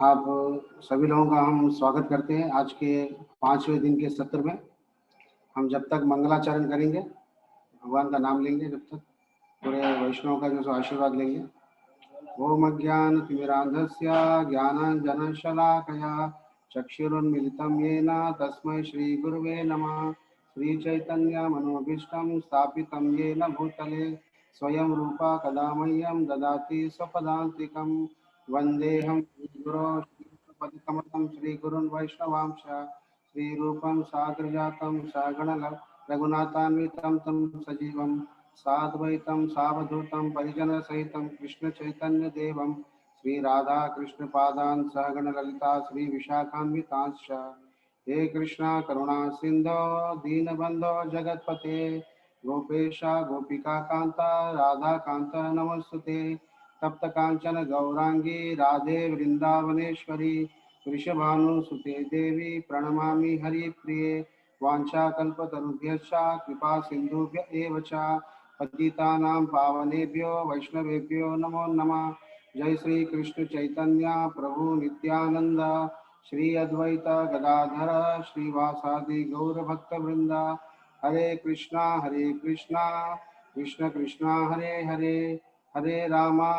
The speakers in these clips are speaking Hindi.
आप सभी लोगों का हम स्वागत करते हैं आज के 5वें दिन के सत्र में। हम जब तक मंगलाचरण करेंगे, भगवान का नाम लेंगे, जब तक पूरे वैष्णव का जो आशीर्वाद लेंगे। ओम अज्ञानतिमिरान्धस्य ज्ञानाञ्जनशलाकया चक्षुरुन्मिलितं येन तस्मै श्रीगुरुवे नमः। श्रीचैतन्यमनोभीष्टं स्थापितं येन भूतले स्वयं रूपा कदा मह्यं ददाति स्वपदान्तिकं। वन्देऽहं गुरो श्रीपतिकमलं श्रीगुरुन् वैष्णवांश श्रीरूपं साग्रजातं सगण रघुनाथान्वितं तं सजीवं साद्वैतं सावधूतं परिजनसहितं कृष्णचैतन्यदेवं श्रीराधाकृष्णपादान् सहगण ललिता श्रीविशाखान्वितांश्च। हे कृष्णा करुणा सिन्धो दीनबन्धो जगत्पते गोपेशा गोपिकान्ता राधाकान्ता नमोस्तुते। तप्त कांचन गौरांगी राधे वृंदावनेश्वरी वृषभानुसुते देवी प्रणमामि हरिप्रिये। वाञ्छाकल्पतरुभ्यश्च कृपा सिन्धुभ्य एव च पतितानां पावनेभ्यो वैष्णवेभ्यो नमो नमः। जय श्री कृष्ण चैतन्य प्रभु नित्यानंद श्री अद्वैत गदाधर श्रीवासादि गौर भक्तवृंद। हरे कृष्णा कृष्ण कृष्णा हरे हरे, हरे रामा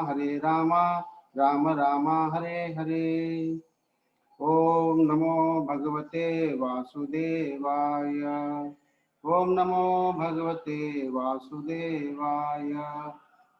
राम राम हरे हरे। ओम नमो भगवते वासुदेवाय। ओम नमो भगवते वासुदेवाय।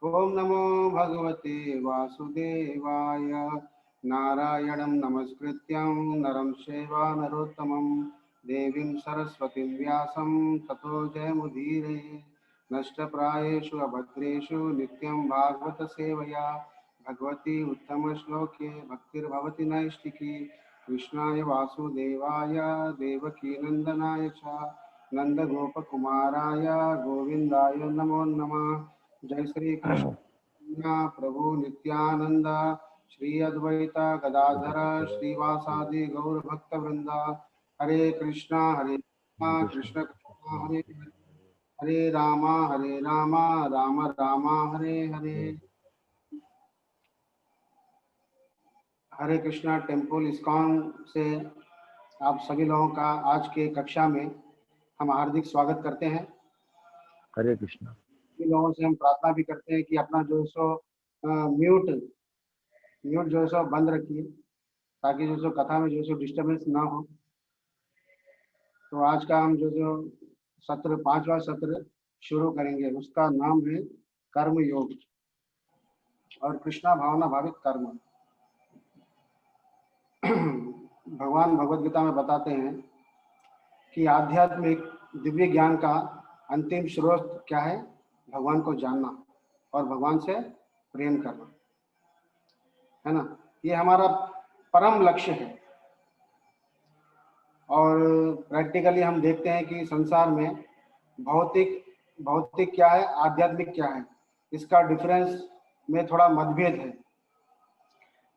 ओम नमो भगवते वासुदेवाय। नारायणं नमस्कृत्यं नरं चैव नरोत्तमं देवीं सरस्वतीं व्यासं ततो जयमुदीरये। नष्टप्रायेषु अभद्रेषु नित्यं भागवत सेवया भगवती उत्तम श्लोके भक्तिर्भवति नैष्टिकी। कृष्णाय वासुदेवाय देवकी नंदनाय च नंदगोपकुमाराय गोविंदाय नमो नमः। जय श्री कृष्ण प्रभु नित्यानंद श्री अद्वैत गदाधर श्रीवासादि गौर भक्तवृंद। हरे कृष्णा कृष्ण कृष्णा हरे हरे, हरे रामा राम राम हरे हरे। हरे कृष्णा टेम्पल इस्कॉन से आप सभी लोगों का आज के कक्षा में हम हार्दिक स्वागत करते हैं। हरे कृष्णा। सभी लोगों से हम प्रार्थना भी करते हैं कि अपना जो सो म्यूट जो सो बंद रखिए, ताकि जो सो कथा में जो सो डिस्टर्बेंस ना हो। तो आज का हम जो सत्र 5वां सत्र शुरू करेंगे, उसका नाम है कर्म योग और कृष्णा भावना भावित कर्म। भगवान भगवद गीता में बताते हैं कि आध्यात्मिक दिव्य ज्ञान का अंतिम स्रोत क्या है? भगवान को जानना और भगवान से प्रेम करना, है ना। ये हमारा परम लक्ष्य है। और प्रैक्टिकली हम देखते हैं कि संसार में भौतिक क्या है, आध्यात्मिक क्या है, इसका डिफरेंस में थोड़ा मतभेद है।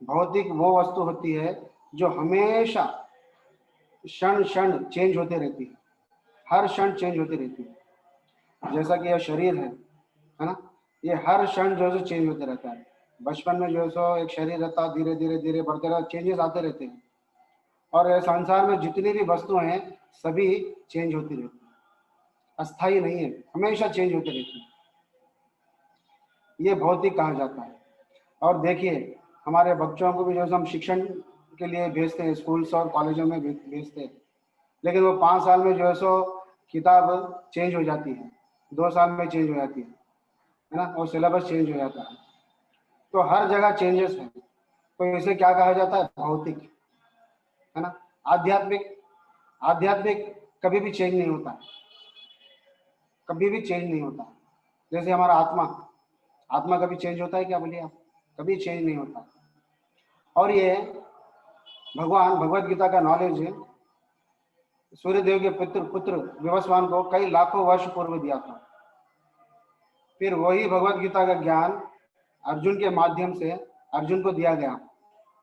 भौतिक वो वस्तु होती है जो हमेशा क्षण क्षण चेंज होते रहती है, हर क्षण चेंज होती रहती है। जैसा कि यह शरीर है ना, ये हर क्षण जो है चेंज होते रहता है। बचपन में जो है सो एक शरीर रहता, धीरे धीरे धीरे बढ़ते रहता, चेंजेस आते रहते हैं। और संसार में जितनी भी वस्तुएं हैं सभी चेंज होती रहती है, अस्थायी नहीं है, हमेशा चेंज होती रहती है। ये भौतिक कहा जाता है। और देखिए, हमारे बच्चों को भी जो हम शिक्षण के लिए भेजते हैं, स्कूल्स और कॉलेजों में भेजते हैं, लेकिन वो 5 साल में जो है सो किताब चेंज हो जाती है, 2 साल में चेंज हो जाती है ना, और सिलेबस चेंज हो जाता है। तो हर जगह चेंजेस है। तो इसे क्या कहा जाता है? भौतिक, है ना। आध्यात्मिक कभी भी चेंज नहीं होता, कभी भी चेंज नहीं होता। जैसे हमारा आत्मा कभी चेंज होता है क्या? बोलिए आप। कभी चेंज नहीं होता। और ये भगवान भगवद गीता का नॉलेज है सूर्यदेव के पुत्र विवस्वान को कई लाखों वर्ष पूर्व दिया था। फिर वही भगवद गीता का ज्ञान अर्जुन के माध्यम से अर्जुन को दिया गया,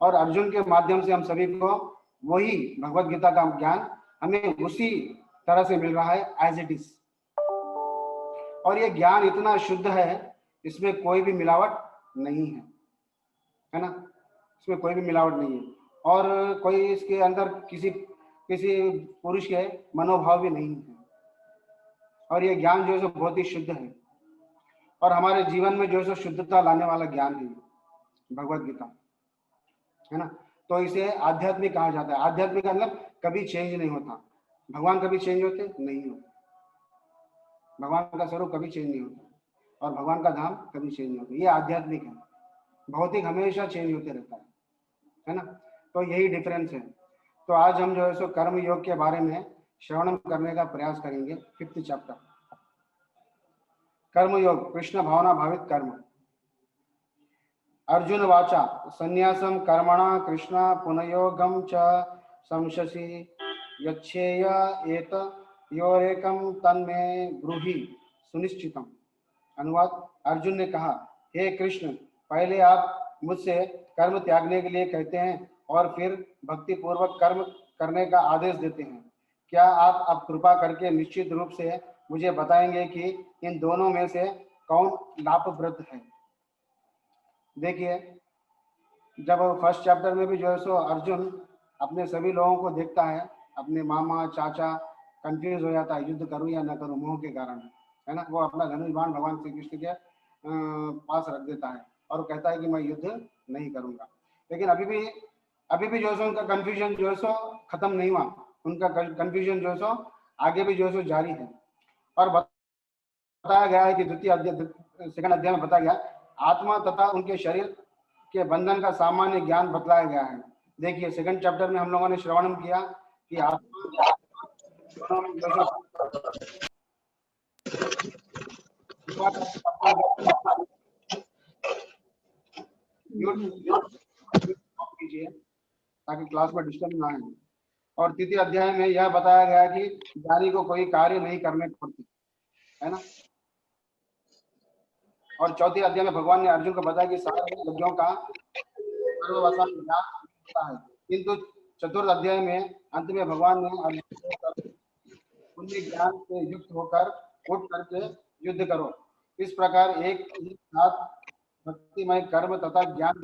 और अर्जुन के माध्यम से हम सभी को वही भगवद गीता का ज्ञान हमें उसी तरह से मिल रहा है एज इट इज। और ये ज्ञान इतना शुद्ध है, इसमें कोई भी मिलावट नहीं है, है ना। इसमें कोई भी मिलावट नहीं है। और कोई इसके अंदर किसी किसी पुरुष के मनोभाव भी नहीं है। और ये ज्ञान जो है सो बहुत ही शुद्ध है और हमारे जीवन में जो है सो शुद्धता लाने वाला ज्ञान है भगवत गीता, है ना। तो इसे आध्यात्मिक कहा जाता है। आध्यात्मिक का मतलब कभी चेंज नहीं होता। भगवान कभी चेंज होते नहीं होते, भगवान का स्वरूप कभी चेंज नहीं होता और भगवान का धाम कभी चेंज नहीं होता। ये आध्यात्मिक है। भौतिक हमेशा चेंज होते रहता है ना। तो यही डिफरेंस है। तो आज हम जो है सो कर्म योग के बारे में श्रवण करने का प्रयास करेंगे। 5th चैप्टर कर्म योग, कृष्ण भावना भावित कर्म। अर्जुन वाचा संन्यासम कर्मणा कृष्ण पुनयोगम च संशसि यच्छेय एत योरेकम तन्मे ब्रूहि सुनिश्चितम। अनुवाद, अर्जुन ने कहा, हे कृष्ण, पहले आप मुझसे कर्म त्यागने के लिए कहते हैं और फिर भक्ति पूर्वक कर्म करने का आदेश देते हैं। क्या आप अब कृपा करके निश्चित रूप से मुझे बताएंगे कि इन दोनों में से कौन लाभप्रद है। देखिए, जब 1st चैप्टर में भी जो है सो अर्जुन अपने सभी लोगों को देखता है, अपने मामा चाचा कंफ्यूज हो जाता है, युद्ध करूं या न करूं मोह के कारण, है ना। वो अपना धनुष बाण भगवान श्री कृष्ण के पास रख देता है और वो कहता है कि मैं युद्ध नहीं करूंगा। लेकिन अभी भी जो है सो उनका कंफ्यूजन जो है सो खत्म नहीं हुआ। उनका कंफ्यूजन जो है सो आगे भी जो है सो जारी है। और बताया गया है कि द्वितीय अध्याय 2nd अध्याय में बताया गया आत्मा तथा उनके शरीर के बंधन का सामान्य ज्ञान बतलाया गया है। देखिए, 2nd चैप्टर में हम लोगों ने श्रवण किया कि आत्मा कीजिए ताकि क्लास में डिस्टर्ब ना आए। और 3य अध्याय में यह बताया गया कि ज्ञानी को कोई कार्य नहीं करने पड़ती, है ना। और 4थे अध्याय में भगवान ने अर्जुन को बताया कि सारे यज्ञों का सर्ववसान ज्ञान होता है, किंतु 4th अध्याय में अंत में भगवान ने अर्जुन को पुण्य ज्ञान से युक्त होकर उठ करके युद्ध करो। इस प्रकार एक ही साथ भक्तिमय कर्म तथा ज्ञान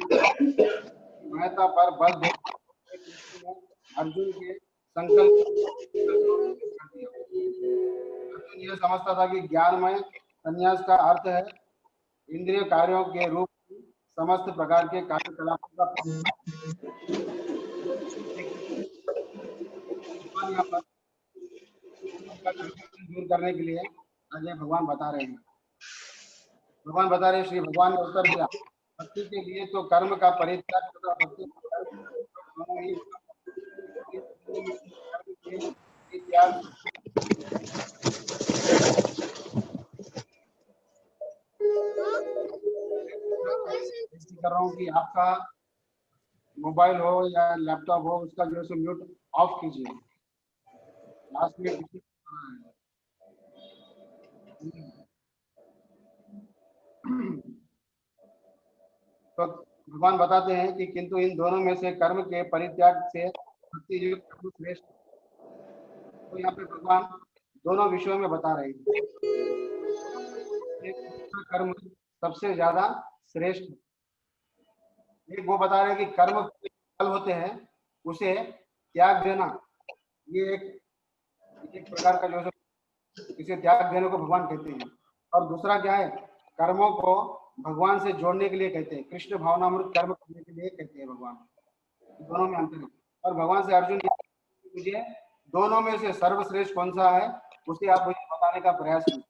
महत्ता पर बल दे अर्जुन के संकल्प कर दिया। अर्जुन यह समझता था कि ज्ञानमय संन्यास का अर्थ है इंद्रिय कार्यों के रूप में समस्त प्रकार के कार्यकलापों का यहाँ पर दूर करने के लिए आगे भगवान बता रहे हैं। भगवान बता रहे हैं, श्री भगवान ने उत्तर दिया, भक्ति के लिए तो कर्म का परित्याग तथा भक्ति कर रहा हूँ कि आपका मोबाइल हो या लैपटॉप हो उसका जो है म्यूट ऑफ कीजिए। लास्ट में तो भगवान बताते हैं कि किंतु इन दोनों में से कर्म के परित्याग से भक्ति युक्त श्रेष्ठ। तो यहाँ पे भगवान दोनों विषयों में बता रहे हैं। कर्म सबसे ज्यादा श्रेष्ठ। एक वो बता रहे हैं कि कर्म फल होते हैं उसे त्याग देना, ये एक प्रकार का जो है इसे त्याग देने को भगवान कहते हैं। और दूसरा क्या है, कर्मों को भगवान से जोड़ने के लिए कहते हैं, कृष्ण भावनामृत कर्म करने के लिए कहते हैं भगवान। दोनों में अंतर है। और भगवान से अर्जुन मुझे दोनों में से सर्वश्रेष्ठ कौन सा है उसे आप मुझे बताने का प्रयास कीजिए।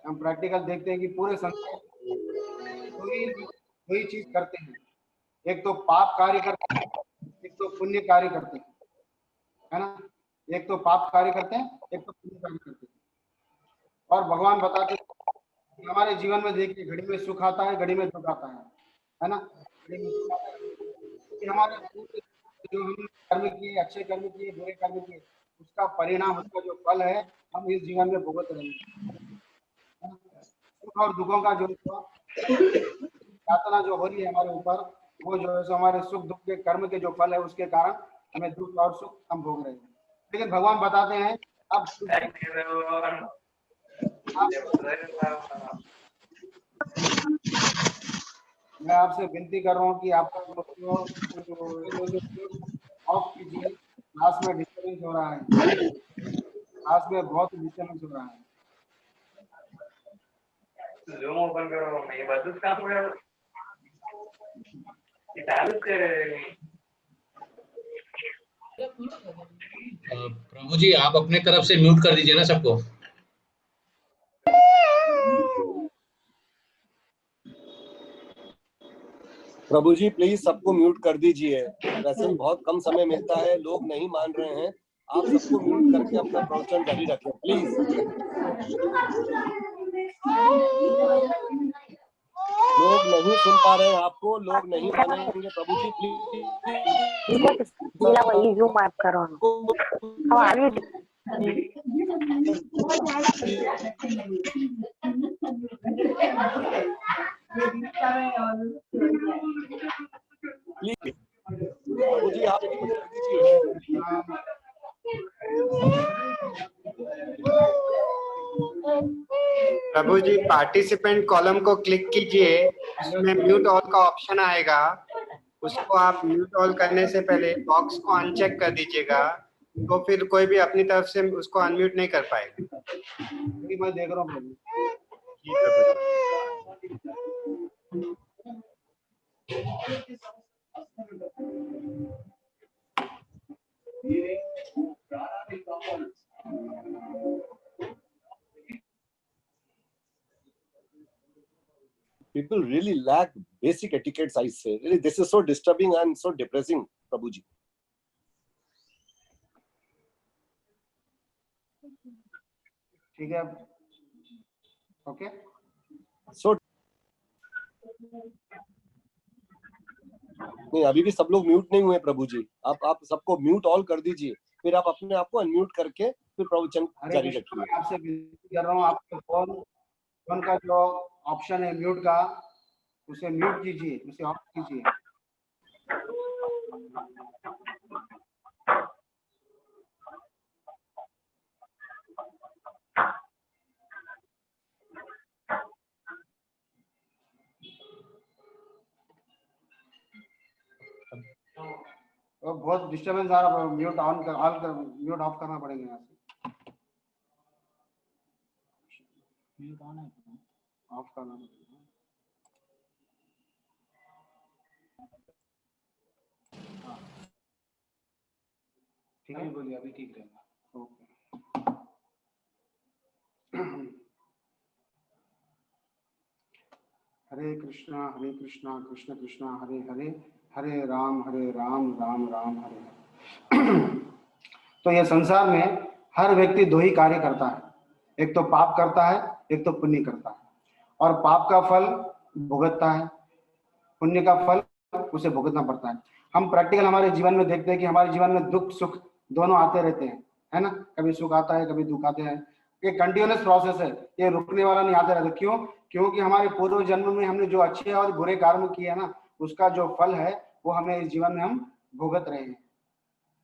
हम प्रैक्टिकल देखते हैं कि पूरे संसार वही चीज करते हैं, एक तो पाप कार्य करते हैं, एक तो पुण्य कार्य करते हैं, है ना। एक तो पाप कार्य करते हैं, एक तो पुण्य कार्य करते हैं। और भगवान बताते हैं कि हमारे जीवन में देखिए घड़ी में सुख आता है, घड़ी में दुख आता है ना। घड़ी में सुख आता है, हमारे जो हम कर्म किए, अच्छे कर्म किए, बुरे कर्म किए, उसका परिणाम, उसका जो फल है हम इस जीवन में भुगत रहे हैं। सुख और दुखों का जो यातना जो हो रही है हमारे ऊपर, वो जो है हमारे सुख दुख के कर्म के जो फल है उसके कारण हमें दुख और सुख हम भोग रहे हैं। लेकिन भगवान बताते हैं अब मैं आपसे विनती कर रहा हूँ कि आपका ऑफ कीजिए, क्लास में डिस्टर्बेंस हो रहा है, क्लास में बहुत डिस्टर्बेंस हो रहा है। Zoom open करो, मैं बस काम कर चालू कर। प्रभु जी आप अपने तरफ से म्यूट कर दीजिए ना सबको। प्रभु जी प्लीज सबको म्यूट कर दीजिए, वैसे भी बहुत कम समय मिलता है, लोग नहीं मान रहे हैं, आप सबको म्यूट करके अपना प्रवचन जारी रखें प्लीज। लोग नहीं सुन पा रहे हैं आपको, लोग नहीं मानेंगे। प्रभु जी प्लीज Zoom app करो। How are you? प्रभु जी आप म्यूट कर दीजिए। प्रभु जी पार्टिसिपेंट कॉलम को क्लिक कीजिए, उसमें म्यूट ऑल का ऑप्शन आएगा, उसको आप म्यूट ऑल करने से पहले बॉक्स को अनचेक कर दीजिएगा, तो फिर कोई भी अपनी तरफ से उसको अनम्यूट नहीं कर पाएगा। मैं देख रहा हूँ जी प्रभु जी। People really lack basic etiquettes, I say. Really, this is so disturbing and so depressing, Prabhu ji. ठीक है, ओके। So नहीं, अभी भी सब लोग म्यूट नहीं हुए प्रभु जी, आप सबको म्यूट ऑल कर दीजिए, फिर आप अपने आप को अनम्यूट करके फिर प्रवचन जारी रखिए। आपसे विनती कर रहा हूँ, आपके फोन का जो ऑप्शन है म्यूट का, उसे म्यूट कीजिए, उसे ऑफ कीजिए। और बहुत डिस्टर्बेंस आ रहा है, म्यूट ऑन कर म्यूट ऑफ करना पड़ेगा यहाँ से। म्यूट ऑन है, ऑफ करना पड़ेगा। ठीक है, बोलिए, अभी ठीक रहेगा। ओके। हरे कृष्णा कृष्ण कृष्णा हरे हरे, हरे राम राम राम हरे हरे। तो ये संसार में हर व्यक्ति दो ही कार्य करता है, एक तो पाप करता है, एक तो पुण्य करता है, और पाप का फल भुगतता है, पुण्य का फल उसे भुगतना पड़ता है। हम प्रैक्टिकल हमारे जीवन में देखते हैं कि हमारे जीवन में दुख सुख दोनों आते रहते हैं, है ना। कभी सुख आता है, कभी दुख आते हैं, ये कंटिन्यूअस प्रोसेस है, ये रुकने वाला नहीं, आते रहता। क्यों? क्योंकि हमारे पूर्व जन्म में हमने जो अच्छे और बुरे कर्म किए हैं ना, उसका जो फल है वो हमें इस जीवन में हम भुगत रहे हैं,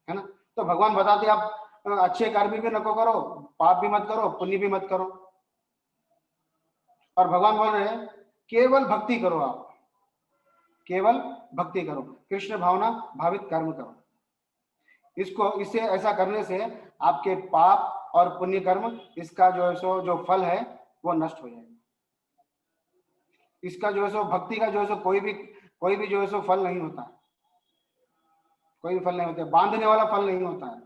है ना। तो भगवान बताते आप अच्छे कर्म भी न करो, पाप भी मत करो, पुण्य भी मत करो, और भगवान बोल रहे हैं केवल भक्ति करो, आप केवल भक्ति करो, कृष्ण भावना भावित कर्म करो। इससे ऐसा करने से आपके पाप और पुण्य कर्म, इसका जो है सो जो फल है वो नष्ट हो जाएगा। इसका जो है सो भक्ति का जो है सो कोई भी जो है सो फल नहीं होता है, कोई भी फल नहीं होता है, बांधने वाला फल नहीं होता है।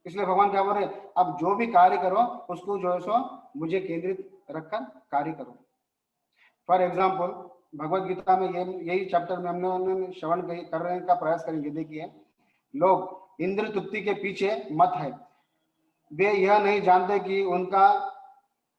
इसलिए भगवान क्या बोल रहे, अब जो भी कार्य करो उसको जो है सो मुझे केंद्रित रखकर कार्य करो। फॉर एग्जाम्पल भगवत गीता में यही चैप्टर में हमने श्रवण करने का प्रयास करेंगे। देखिए, लोग इंद्र तृप्ति के पीछे मत है, वे यह नहीं जानते कि उनका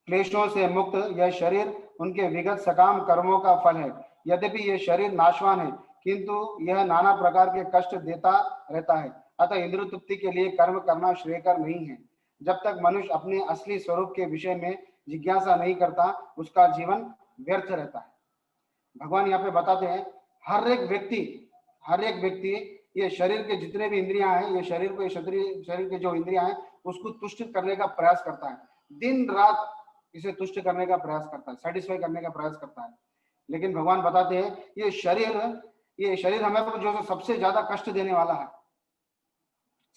क्लेशों से मुक्त यह शरीर उनके विगत सकाम कर्मों का फल है। यद्यपि यह शरीर नाशवान है, किंतु यह नाना प्रकार के कष्ट देता रहता है। अतः इंद्र तृप्ति के लिए कर्म करना श्रेयकर नहीं है। जब तक मनुष्य अपने असली स्वरूप के विषय में जिज्ञासा नहीं करता, उसका जीवन व्यर्थ रहता है। भगवान यहाँ पे बताते हैं हर एक व्यक्ति ये शरीर के जितने भी इंद्रियां हैं, ये शरीर के जो इंद्रियां हैं उसको तुष्ट करने का प्रयास करता है, दिन रात इसे तुष्ट करने का प्रयास करता है, सेटिस्फाई करने का प्रयास करता है। लेकिन भगवान बताते हैं ये शरीर हमें को जो सबसे ज्यादा कष्ट देने वाला है,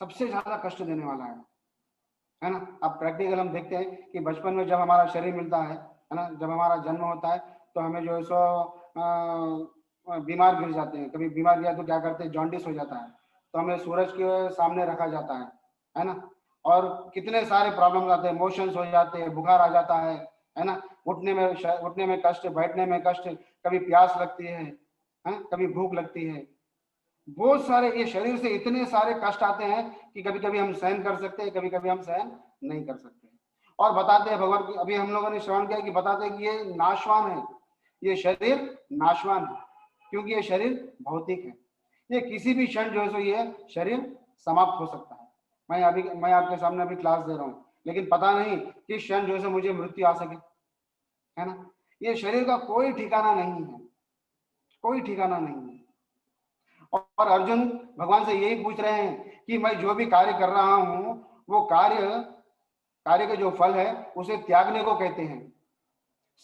सबसे ज्यादा कष्ट देने वाला है ना। अब प्रैक्टिकल हम देखते हैं कि बचपन में जब हमारा शरीर मिलता है ना, जब हमारा जन्म होता है तो हमें जो है सो बीमार गिर जाते हैं। कभी बीमार गया तो क्या करते हैं, जॉन्डिस हो जाता है, तो हमें सूरज के सामने रखा जाता है ना। और कितने सारे प्रॉब्लम आते हैं, मोशंस हो जाते हैं, बुखार आ जाता है ना, उठने में कष्ट, बैठने में कष्ट, कभी प्यास लगती है, कभी भूख लगती है, बहुत सारे, ये शरीर से इतने सारे कष्ट आते हैं कि कभी कभी हम सहन कर सकते हैं, कभी कभी हम सहन नहीं कर सकते। और बताते हैं भगवान की, अभी हम लोगों ने श्रवण किया कि बताते हैं कि ये नाशवान है, ये शरीर नाशवान है, क्योंकि ये शरीर भौतिक है। ये किसी भी क्षण जो है सो ये शरीर समाप्त हो सकता है। मैं आपके सामने अभी क्लास दे रहा हूँ, लेकिन पता नहीं किस क्षण जो है सो मुझे मृत्यु आ सके, है ना। ये शरीर का कोई ठिकाना नहीं है, कोई ठिकाना नहीं है। और अर्जुन भगवान से यही पूछ रहे हैं कि मैं जो भी कार्य कर रहा हूं वो कार्य का जो फल है उसे त्यागने को कहते हैं,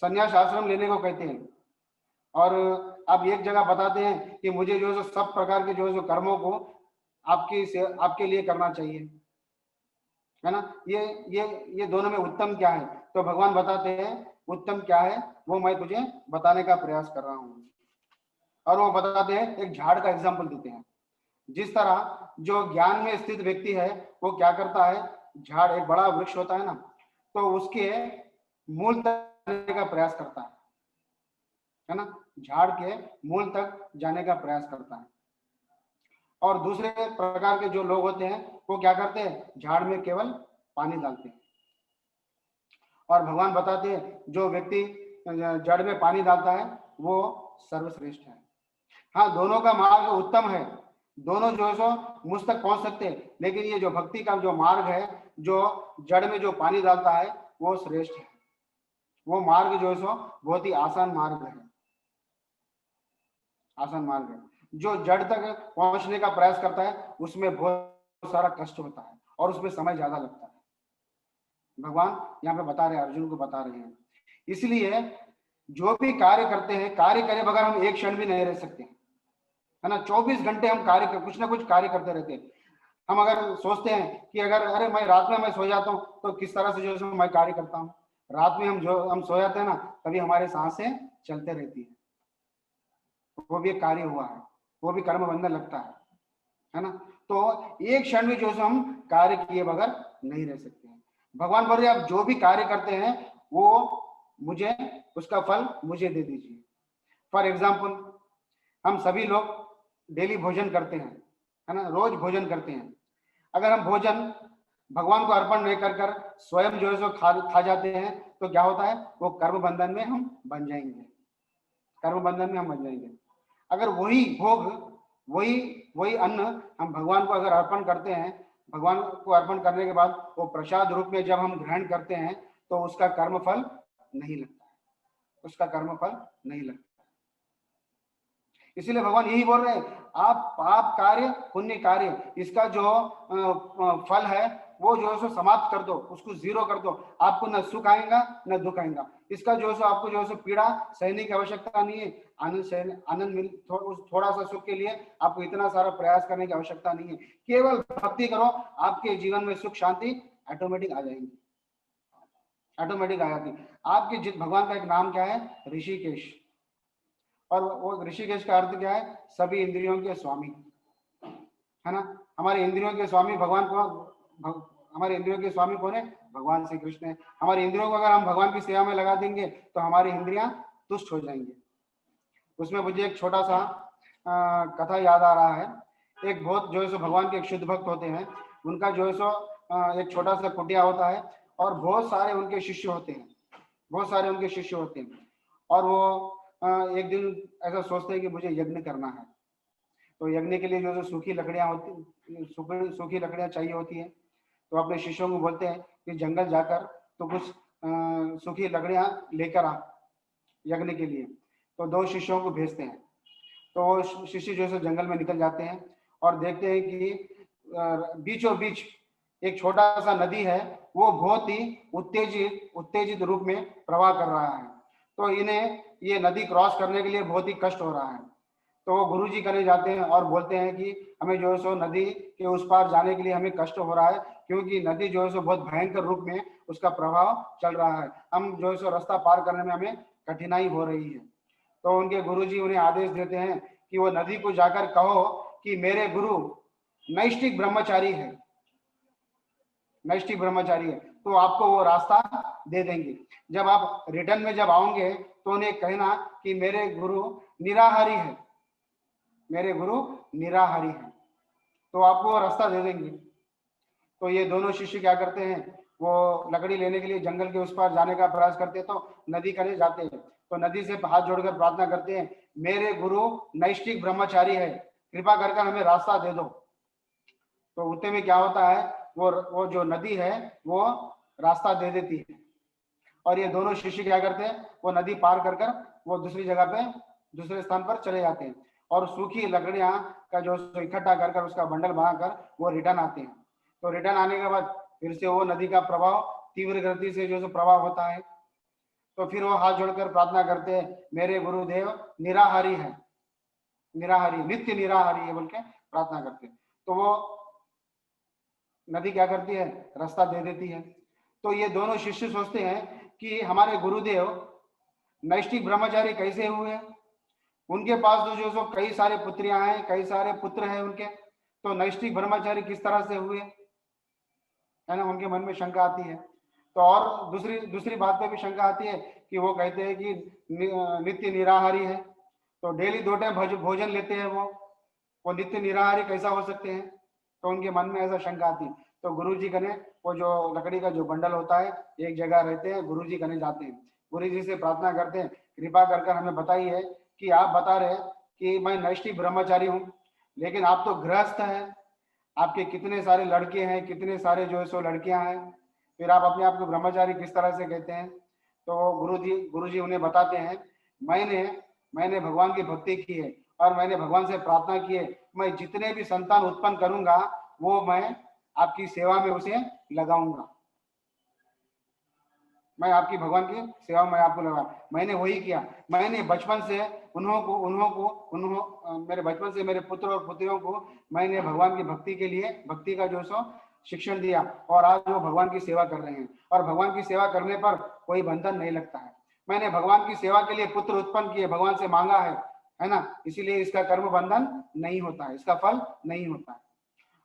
संन्यास आश्रम लेने को कहते हैं। और आप एक जगह बताते हैं कि मुझे जो है सब प्रकार के जो है कर्मों को आपके लिए करना चाहिए, है ना। ये दोनों में उत्तम क्या है, तो भगवान बताते हैं उत्तम क्या है वो मैं तुझे बताने का प्रयास कर रहा हूँ। और वो बताते हैं, एक झाड़ का एग्जाम्पल देते हैं। जिस तरह जो ज्ञान में स्थित व्यक्ति है वो क्या करता है, झाड़ एक बड़ा वृक्ष होता है ना, तो उसके मूल तक जाने का प्रयास करता है ना, झाड़ के मूल तक जाने का प्रयास करता है। और दूसरे प्रकार के जो लोग होते हैं वो क्या करते हैं, झाड़ में केवल पानी डालते हैं। और भगवान बताते हैं जो व्यक्ति जड़ में पानी डालता है वो सर्वश्रेष्ठ है। हाँ, दोनों का मार्ग उत्तम है, दोनों जो है सो मुझ तक पहुंच सकते हैं, लेकिन ये जो भक्ति का जो मार्ग है, जो जड़ में जो पानी डालता है वो श्रेष्ठ है। वो मार्ग जो है सो बहुत ही आसान मार्ग है, आसान मार्ग है। जो जड़ तक पहुंचने का प्रयास करता है उसमें बहुत सारा कष्ट होता है और उसमें समय ज्यादा लगता है। भगवान यहाँ पे बता रहे हैं, अर्जुन को बता रहे हैं। इसलिए जो भी कार्य करते हैं, कार्य करे बगैर हम एक क्षण भी नहीं रह सकते, है ना। 24 घंटे हम कुछ ना कुछ कार्य करते रहते हैं। हम अगर सोचते हैं कि अगर अरे मैं रात में मैं सो जाता हूँ तो किस तरह से जो है मैं कार्य करता हूँ, रात में हम सो जाते हैं ना, तभी हमारे सांसें चलते रहती है, वो भी एक कार्य हुआ है, वो भी कर्म बंधन लगता है ना। तो एक क्षण में जो है हम कार्य किए बगैर नहीं रह सकते हैं। भगवान बोल रहे आप जो भी कार्य करते हैं वो मुझे उसका फल मुझे दे दीजिए। फॉर एग्जाम्पल, हम सभी लोग डेली भोजन करते हैं, है ना, रोज भोजन करते हैं। अगर हम भोजन भगवान को अर्पण नहीं कर स्वयं जो है सो खा जाते हैं तो क्या होता है, वो कर्म बंधन में हम बन जाएंगे, कर्म बंधन में हम बन जाएंगे। अगर वही भोग, वही अन्न हम भगवान को अगर अर्पण करते हैं, भगवान को अर्पण करने के बाद वो प्रसाद रूप में जब हम ग्रहण करते हैं तो उसका कर्म फल नहीं लगता है, उसका कर्म फल नहीं लगता। इसीलिए भगवान यही बोल रहे हैं, आप पाप कार्य पुण्य कार्य इसका जो फल है वो जो है सो समाप्त कर दो, उसको जीरो कर दो। आपको न सुख आएगा न दुख आएगा, इसका जो है सो आपको जो है सो पीड़ा सहने की आवश्यकता नहीं है, आनंद मिल थोड़ा सा सुख के लिए आपको इतना सारा प्रयास करने की आवश्यकता नहीं है। केवल भक्ति करो, आपके जीवन में सुख शांति ऑटोमेटिक आ जाएंगी, ऑटोमेटिक आ जाती। आपके जित भगवान का एक नाम क्या है, ऋषिकेश। और वो ऋषिकेश का अर्थ क्या है, सभी इंद्रियों के स्वामी, है ना। हमारे इंद्रियों के स्वामी भगवान को, हमारे इंद्रियों के स्वामी कौन है, भगवान श्री कृष्ण है। हमारी इंद्रियों को अगर हम भगवान की सेवा में लगा देंगे तो हमारी इंद्रियां तुष्ट हो जाएंगे। उसमें मुझे एक छोटा सा कथा याद आ रहा है। एक बहुत जो है सो भगवान के एक शुद्ध भक्त होते हैं, उनका जो है सो एक छोटा सा कुटिया होता है और बहुत सारे उनके शिष्य होते हैं, बहुत सारे उनके शिष्य होते हैं। और वो एक दिन ऐसा सोचते हैं कि मुझे यज्ञ करना है। तो यज्ञ के लिए जो सूखी लकड़ियां होती, सूखी लकड़ियां चाहिए होती है, तो अपने शिष्यों को बोलते हैं कि जंगल जाकर तो कुछ सूखी लकड़ियां लेकर आ यज्ञ के लिए। तो 2 शिष्यों को भेजते हैं। तो वो शिष्य जो है जंगल में निकल जाते हैं और देखते हैं कि बीचों बीच एक छोटा सा नदी है, वो बहुत ही उत्तेजित रूप में प्रवाह कर रहा है। तो इन्हें ये नदी क्रॉस करने के लिए बहुत ही कष्ट हो रहा है। तो वो गुरुजी कने जाते हैं और बोलते हैं कि हमें जो है सो नदी के उस पार जाने के लिए हमें कष्ट हो रहा है, क्योंकि नदी जो है सो बहुत भयंकर रूप में उसका प्रभाव चल रहा है, हम जो है सो रास्ता पार करने में हमें कठिनाई हो रही है। तो उनके गुरुजी उन्हें आदेश देते हैं कि वो नदी को जाकर कहो कि मेरे गुरु नैष्ठिक ब्रह्मचारी है, नैष्ठिक ब्रह्मचारी है, तो आपको वो रास्ता दे देंगे। जब आप रिटर्न में जब आओगे तो उन्हें कहना कि मेरे गुरु निराहारी है, मेरे गुरु निराहारी है, तो आपको वो रास्ता दे देंगे। तो ये दोनों शिष्य क्या करते हैं, वो लकड़ी लेने के लिए जंगल के उस पार जाने का प्रयास करते हैं, तो नदी कने जाते हैं, तो नदी से हाथ जोड़कर प्रार्थना करते हैं, मेरे गुरु नैष्ठिक ब्रह्मचारी है, कृपा करके हमें रास्ता दे दो। तो उतने में क्या होता है, वो जो नदी है वो रास्ता दे देती है, और ये दोनों शिष्य क्या करते हैं, वो नदी पार कर कर वो दूसरी जगह पे दूसरे स्थान पर चले जाते हैं, और सूखी लकड़ियां का जो इकट्ठा कर कर उसका बंडल बनाकर वो रिटर्न आते हैं। तो रिटर्न आने के बाद फिर से वो नदी का प्रभाव तीव्र गति से जो प्रभाव होता है, तो फिर वो हाथ जोड़कर प्रार्थना करते हैं, मेरे गुरुदेव निराहारी है, निराहारी नित्य निराहारी है बोल के प्रार्थना करते हैं। तो वो नदी क्या करती है, रास्ता दे देती है। तो ये दोनों शिष्य सोचते हैं कि हमारे गुरुदेव नैष्ठिक ब्रह्मचारी कैसे हुए, उनके पास तो जो कई सारे पुत्रियां हैं, कई सारे पुत्र हैं उनके, तो नैष्ठिक ब्रह्मचारी किस तरह से हुए, है ना, उनके मन में शंका आती है। तो और दूसरी बात पे भी शंका आती है कि वो कहते हैं कि नित्य निराहारी है, तो डेली 2 टाइम भोजन लेते हैं, वो नित्य निराहारी कैसा हो सकते हैं, तो उनके मन में ऐसा शंका आती है। तो गुरुजी कने वो जो लकड़ी का जो बंडल होता है एक जगह रहते हैं, गुरुजी कने जाते हैं, गुरुजी से प्रार्थना करते हैं, कृपा कर हमें बताइए कि आप बता रहे कि मैं नैष्ठिक ब्रह्मचारी हूँ, लेकिन आप तो गृहस्थ हैं, आपके कितने सारे लड़के हैं, कितने सारे जो है सो लड़कियां हैं, फिर आप अपने आप को ब्रह्मचारी किस तरह से कहते हैं। तो गुरुजी उन्हें बताते हैं, मैंने भगवान की भक्ति की है और मैंने भगवान से प्रार्थना की है, मैं जितने भी संतान उत्पन्न करूंगा वो मैं आपकी सेवा में उसे लगाऊंगा, मैं आपकी भगवान की सेवा में आपको लगा, मैंने वही किया। मैंने बचपन से मेरे बचपन से मेरे पुत्र और पुत्रियों को मैंने भगवान की भक्ति के लिए भक्ति का जो सो शिक्षण दिया, और आज वो भगवान की सेवा कर रहे हैं, और भगवान की सेवा करने पर कोई बंधन नहीं लगता है। मैंने भगवान की सेवा के लिए पुत्र उत्पन्न किए, भगवान से मांगा है ना, इसीलिए इसका कर्म बंधन नहीं होता है, इसका फल नहीं होता है।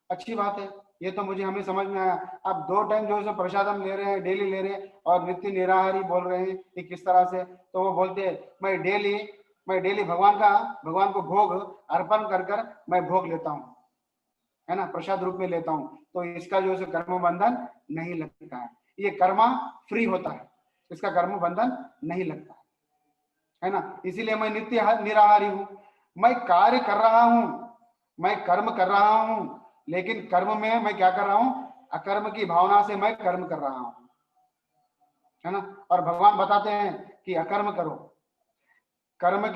अच्छी बात है, ये तो मुझे हमें समझ में आया। अब 2 टाइम जो है प्रसाद हम ले रहे हैं, डेली ले रहे हैं, और नित्य निराहारी बोल रहे हैं कि किस तरह से, तो वो बोलते हैं मैं डेली भगवान को भोग अर्पण कर मैं भोग लेता हूँ, है ना, प्रसाद रूप में लेता हूँ, तो इसका जो है कर्म बंधन नहीं लगता है, ये कर्मा फ्री होता है, इसका कर्म बंधन नहीं लगता है ना। इसीलिए मैं नित्य निराहारी हूँ, मैं कार्य कर रहा हूँ, मैं कर्म कर रहा हूँ, लेकिन कर्म में मैं क्या कर रहा हूँ, अकर्म की भावना से मैं कर्म कर रहा हूँ, है ना। और भगवान बताते हैं कि अकर्म करो, कर्म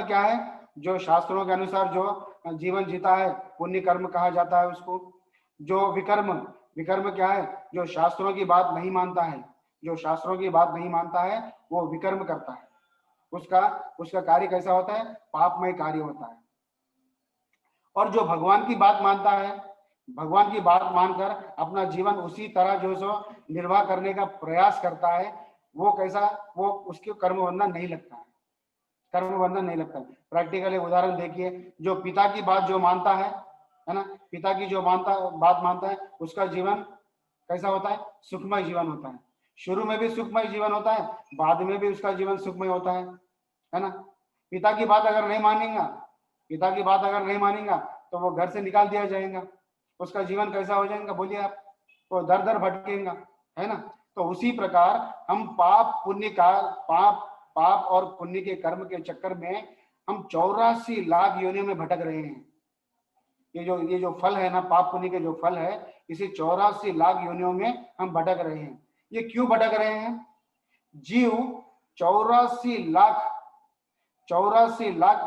क्या है, जो शास्त्रों के अनुसार जो जीवन जीता है पुण्य कर्म कहा जाता है उसको। जो विकर्म क्या है, जो शास्त्रों की बात नहीं मानता है, जो शास्त्रों की बात नहीं मानता है वो विकर्म करता है, उसका कार्य कैसा होता है, पापमय कार्य होता है। और जो भगवान की बात मानता है, भगवान की बात मानकर अपना जीवन उसी तरह जो सो निर्वाह करने का प्रयास करता है, वो कैसा, वो उसके कर्म बंधन नहीं लगता है, कर्म बंधन नहीं लगता। प्रैक्टिकल एक उदाहरण देखिए, जो पिता की बात जो मानता है ना, पिता की जो बात मानता है, उसका जीवन कैसा होता है, सुखमय जीवन होता है। शुरू में भी सुखमय जीवन होता है, बाद में भी उसका जीवन सुखमय होता है ना। पिता की बात अगर नहीं मानेगा तो वो घर से निकाल दिया जाएगा, उसका जीवन कैसा हो जाएगा बोलिए आप, तो दर दर भटकेगा, है ना। तो उसी प्रकार हम पाप और पुण्य के कर्म के चक्कर में हम 84 लाख योनियों में भटक रहे हैं। ये जो फल है ना, पाप पुण्य के जो फल है, इसे 84 लाख योनियों में हम भटक रहे हैं। ये क्यों भटक रहे हैं? जीव 84 लाख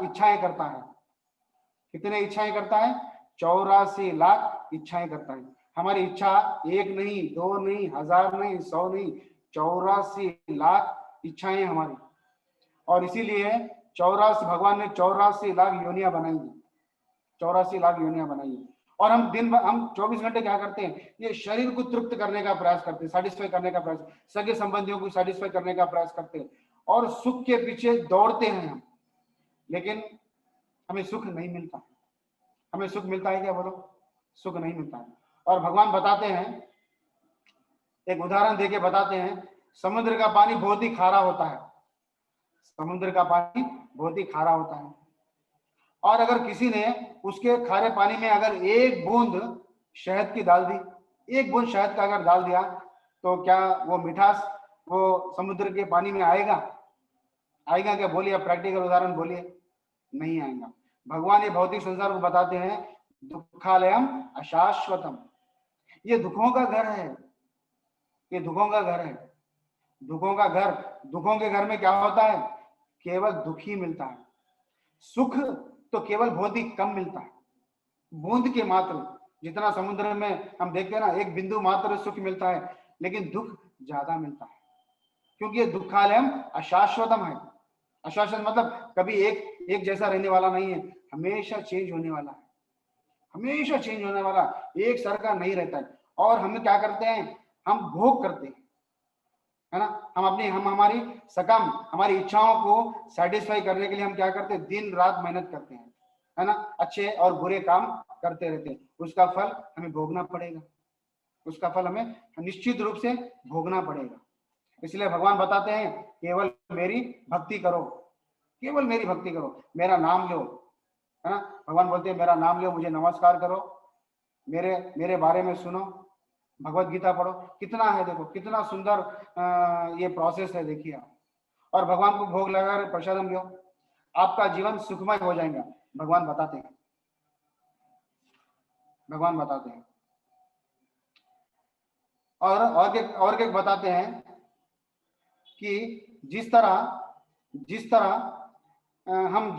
इच्छाएं करता है। कितने इच्छाएं करता है? 84 लाख इच्छाएं करता है। हमारी इच्छा 1 नहीं, 2 नहीं, 1000 नहीं, 100 नहीं, 84 लाख इच्छाएं हमारी। और इसीलिए 84 भगवान ने 84 लाख योनियां बनाई है, 84 लाख योनियां बनाई है। और हम 24 घंटे क्या करते हैं, ये शरीर को तृप्त करने का प्रयास करते हैं, सेटिस्फाई करने का प्रयास, सगे संबंधियों को सेटिस्फाई करने का प्रयास करते हैं और सुख के पीछे दौड़ते हैं हम, लेकिन हमें सुख नहीं मिलता। हमें सुख मिलता है क्या, बोलो? सुख नहीं मिलता है। और भगवान बताते हैं, एक उदाहरण देके बताते हैं, समुद्र का पानी बहुत ही खारा होता है, समुद्र का पानी बहुत ही खारा होता है, और अगर किसी ने उसके खारे पानी में अगर एक बूंद शहद की डाल दी, एक बूंद शहद का अगर डाल दिया, तो क्या वो मिठास वो समुद्र के पानी में आएगा? आएगा क्या? बोलिए, प्रैक्टिकल उदाहरण बोलिए। नहीं आएगा। भगवान ये भौतिक संसार को बताते हैं, दुखालयम अशाश्वतम, ये दुखों का घर है, ये दुखों का घर है, दुखों का घर। दुखों के घर में क्या होता है? केवल दुख ही मिलता है। सुख तो केवल बहुत ही कम मिलता है, बूंद के मात्र, जितना समुद्र में हम देखते हैं ना, एक बिंदु मात्र सुख मिलता है, लेकिन दुख ज्यादा मिलता है, क्योंकि ये दुखालयम अशाश्वतम है। अशाश्वत मतलब कभी एक जैसा रहने वाला नहीं है, हमेशा चेंज होने वाला है, हमेशा चेंज होने वाला, एक सर का नहीं रहता है। और हम क्या करते हैं? हम भोग करते हैं, है ना, हम हमारी सकम, हमारी इच्छाओं को सेटिस्फाई करने के लिए हम क्या करते हैं? दिन रात मेहनत करते हैं, है ना, अच्छे और बुरे काम करते रहते हैं। उसका फल हमें भोगना पड़ेगा, उसका फल हमें निश्चित रूप से भोगना पड़ेगा। इसलिए भगवान बताते हैं, केवल मेरी भक्ति करो, केवल मेरी भक्ति करो, मेरा नाम लो, है ना। भगवान बोलते हैं, मेरा नाम लो, मुझे नमस्कार करो, मेरे बारे में सुनो, भगवत गीता पढ़ो। कितना है, देखो कितना सुंदर ये प्रोसेस है, देखिए आप। और भगवान को भोग लगाकर प्रसादम लो, आपका जीवन सुखमय हो जाएगा। भगवान बताते हैं, भगवान बताते हैं। और क्या बताते हैं कि जिस तरह हम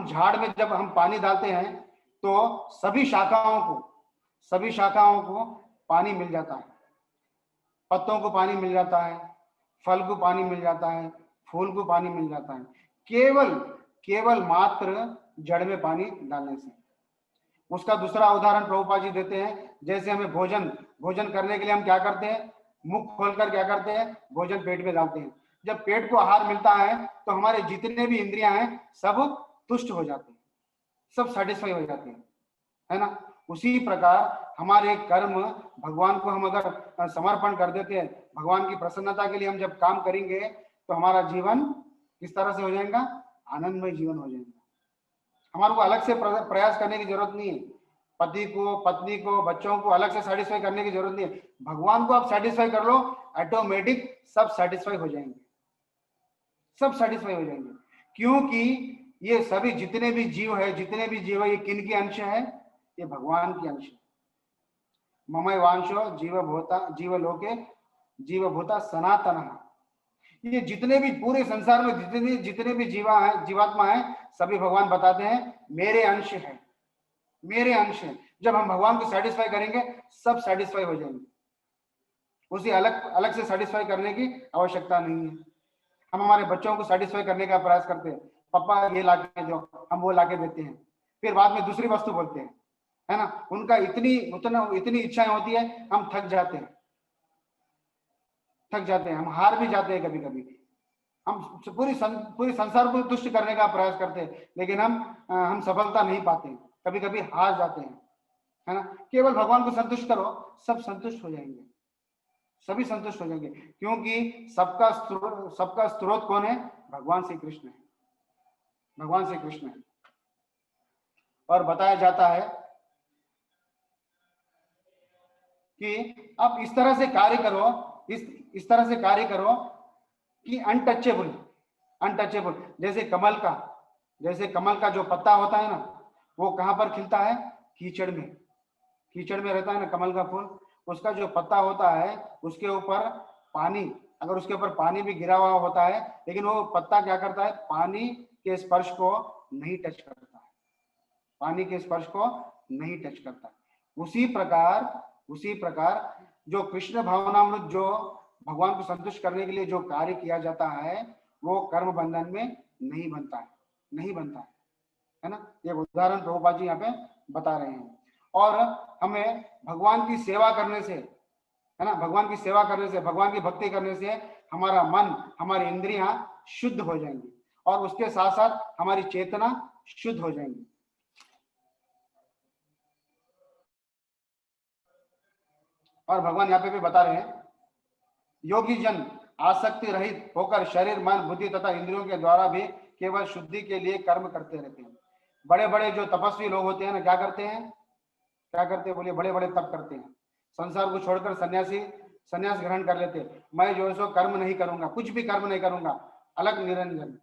झाड़ में जब हम पानी डालते हैं तो सभी शाखाओं को पानी मिल जाता है, पत्तों को पानी मिल जाता है, फल को पानी मिल जाता है, फूल को पानी मिल जाता है, केवल मात्र जड़ में पानी डालने से। उसका दूसरा उदाहरण प्रभुपाद जी देते हैं, जैसे हमें भोजन करने के लिए हम क्या करते हैं? मुख खोलकर क्या करते हैं? भोजन पेट में डालते हैं। जब पेट को आहार मिलता है तो हमारे जितने भी इंद्रियां हैं सब तुष्ट हो जाते हैं, सब सेटिस्फाई हो जाते हैं, है ना। उसी प्रकार हमारे कर्म भगवान को हम अगर समर्पण कर देते हैं, भगवान की प्रसन्नता के लिए हम जब काम करेंगे तो हमारा जीवन किस तरह से हो जाएगा? आनंदमय जीवन हो जाएगा। हमारे को अलग से प्रयास करने की जरूरत नहीं है, पति को, पत्नी को, बच्चों को अलग से सेटिस्फाई करने की जरूरत नहीं है। भगवान को आप सेटिस्फाई कर लो, ऑटोमेटिक सब सेटिस्फाई हो जाएंगे, सब सेटिस्फाई हो जाएंगे। क्योंकि ये सभी जितने भी जीव है, ये किन के अंश है? ये भगवान के अंश है। ममय वांशो जीवलोके जीवभूता सनातन। ये जितने भी पूरे संसार में जितने भी जीवात्मा है, सभी भगवान बताते हैं मेरे अंश है, मेरे अंश है। जब हम भगवान को सेटिस्फाई करेंगे सब सेटिस्फाई हो जाएंगे, उसे अलग से सेटिस्फाई करने की आवश्यकता नहीं है। हम हमारे बच्चों को सेटिस्फाई करने का प्रयास करते हैं, पापा ये लाके दो, हम वो लाके देते हैं, फिर बाद में दूसरी वस्तु बोलते हैं, है ना। उनका इतनी इच्छाएं होती है, हम थक जाते हैं, हम हार भी जाते हैं। कभी कभी हम पूरी संसार को तुष्ट करने का प्रयास करते हैं, लेकिन हम सफलता नहीं पाते, कभी कभी हार जाते हैं, है ना। केवल भगवान को संतुष्ट करो, सब संतुष्ट हो जाएंगे, सभी संतुष्ट हो जाएंगे, क्योंकि सबका स्रोत कौन है? भगवान श्री कृष्ण है, भगवान श्री कृष्ण है। और बताया जाता है कि आप इस तरह से कार्य करो कि अनटचेबल। जैसे कमल का जो पत्ता होता है ना, वो कहाँ पर खिलता है? कीचड़ में रहता है ना कमल का फूल। उसका जो पत्ता होता है, उसके ऊपर पानी, अगर उसके ऊपर पानी भी गिरा हुआ होता है, लेकिन वो पत्ता क्या करता है? पानी के स्पर्श को नहीं टच करता है, पानी के स्पर्श को नहीं टच करता। उसी प्रकार जो कृष्ण भावनामृत, जो भगवान को संतुष्ट करने के लिए जो कार्य किया जाता है, वो कर्म बंधन में नहीं बनता है, नहीं बनता है ना। ये उदाहरण प्रभुपाद जी यहाँ पे बता रहे हैं। और हमें भगवान की सेवा करने से, है ना, भगवान की सेवा करने से, भगवान की भक्ति करने से हमारा मन, हमारी इंद्रियां शुद्ध हो जाएंगी और उसके साथ साथ हमारी चेतना शुद्ध हो जाएंगी। और भगवान यहाँ पे भी बता रहे हैं, योगी जन आसक्ति रहित होकर शरीर, मन, बुद्धि तथा इंद्रियों के द्वारा भी केवल शुद्धि के लिए कर्म करते रहते हैं। बड़े बड़े जो तपस्वी लोग होते हैं ना, क्या करते हैं, क्या करते हैं बोलिए, बड़े बड़े तप करते हैं, संसार को छोड़कर संन्यास ग्रहण कर लेते हैं। मैं जो है सो कर्म नहीं करूंगा, कुछ भी कर्म नहीं करूंगा, अलग निरंजन,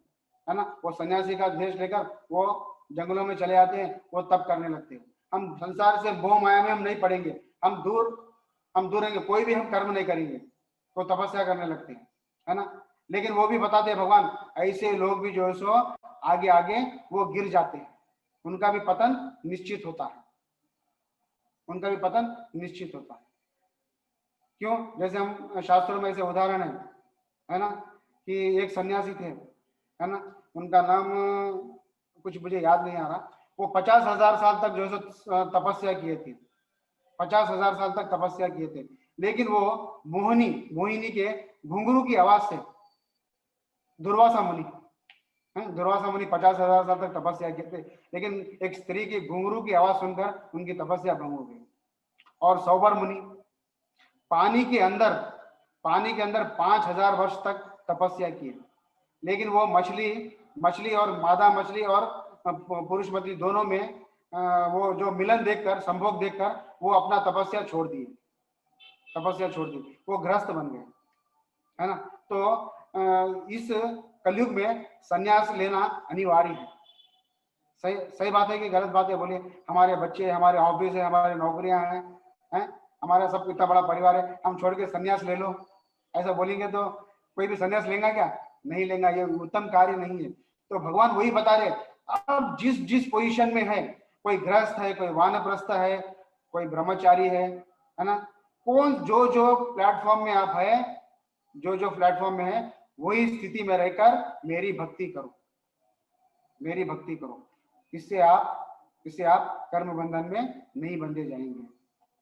है ना। वो सन्यासी का देश लेकर वो जंगलों में चले जाते हैं, वो तप करने लगते हैं। हम संसार से मोह माया में हम नहीं पड़ेंगे, हम दूर रहेंगे, कोई भी हम कर्म नहीं करेंगे, तो तपस्या करने लगते हैं, है ना। लेकिन वो भी बताते हैं भगवान, ऐसे लोग भी जो है सो आगे आगे वो गिर जाते हैं, उनका भी पतन निश्चित होता है, उनका भी पतन निश्चित होता है। क्यों? जैसे हम शास्त्रों में ऐसे उदाहरण है ना, कि एक सन्यासी थे, है ना, उनका नाम कुछ मुझे याद नहीं आ रहा, वो 50,000 साल तक जो है तपस्या किए थे, 50,000 साल तक तपस्या किए थे। लेकिन वो मोहिनी के घुंघरू की आवाज से, दुर्वासा मुनि 50,000 साल तक तपस्या किए थे, लेकिन एक स्त्री की घुंघरू की आवाज सुनकर उनकी तपस्या भंग हो गई। और सौबर मुनि पानी के अंदर 5,000 वर्ष तक तपस्या की, लेकिन वो मछली और मादा मछली और पुरुष मछली दोनों में वो जो मिलन देखकर, संभोग देखकर वो अपना तपस्या छोड़ दी, वो गृहस्थ बन गए, है ना। तो इस कलयुग में संन्यास लेना अनिवार्य है। सही बात है कि गलत बात है बोलिए? हमारे बच्चे, हमारे ऑफिस है, हमारी नौकरियां हैं, हमारा सब इतना बड़ा परिवार है, हम छोड़ के संन्यास ले लो, ऐसा बोलेंगे तो कोई भी संन्यास लेगा क्या? नहीं लेगा, ये उत्तम कार्य नहीं है। तो भगवान वही बता रहे, अब जिस पोजीशन में है, कोई गृहस्थ है, कोई वानप्रस्थ है, कोई ब्रह्मचारी है ना, कौन जो प्लेटफॉर्म में आप है, जो प्लेटफॉर्म में है, वही स्थिति में रहकर मेरी भक्ति करो, इससे आप कर्म बंधन में नहीं बंधे जाएंगे।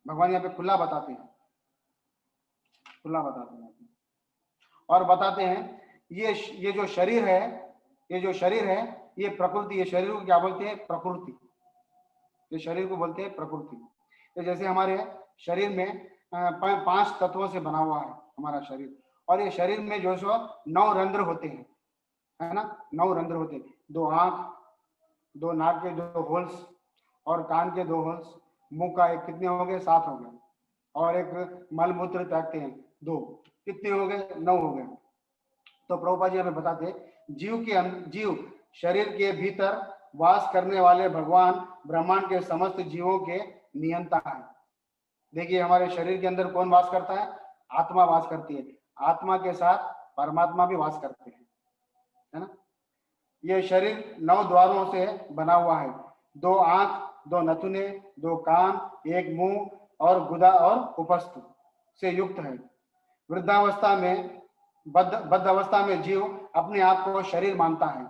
भगवान यहाँ पे खुला बताते हैं और बताते हैं ये जो शरीर है, ये प्रकृति, ये शरीर को क्या बोलते हैं? प्रकृति। ये शरीर को बोलते हैं प्रकृति। तो जैसे हमारे शरीर में 5 तत्वों से बना हुआ है हमारा शरीर, और ये शरीर में जो सो 9 रंध्र होते हैं, है ना, 9 रंध्र होते हैं। 2 आंख, 2 नाक के 2 होल्स और कान के 2 होल्स, मुंह का एक, कितने हो गए? 7 हो गए, और एक मलमूत्र त्यागते हैं 2, कितने हो गए? 9 हो गए। तो प्रभुपाद जी हमें बताते, जीव शरीर के भीतर वास करने वाले भगवान ब्रह्मांड के समस्त जीवों के नियंता है। देखिए हमारे शरीर के अंदर कौन वास करता है? आत्मा वास करती है, आत्मा के साथ परमात्मा भी वास करते हैं, है ना। ये शरीर 9 द्वारों से बना हुआ है, 2 आंख, 2 नथुने, 2 कान, 1 मुंह और गुदा और उपस्थ से युक्त है। वृद्धावस्था में, बद्ध अवस्था में जीव अपने आप को शरीर मानता है,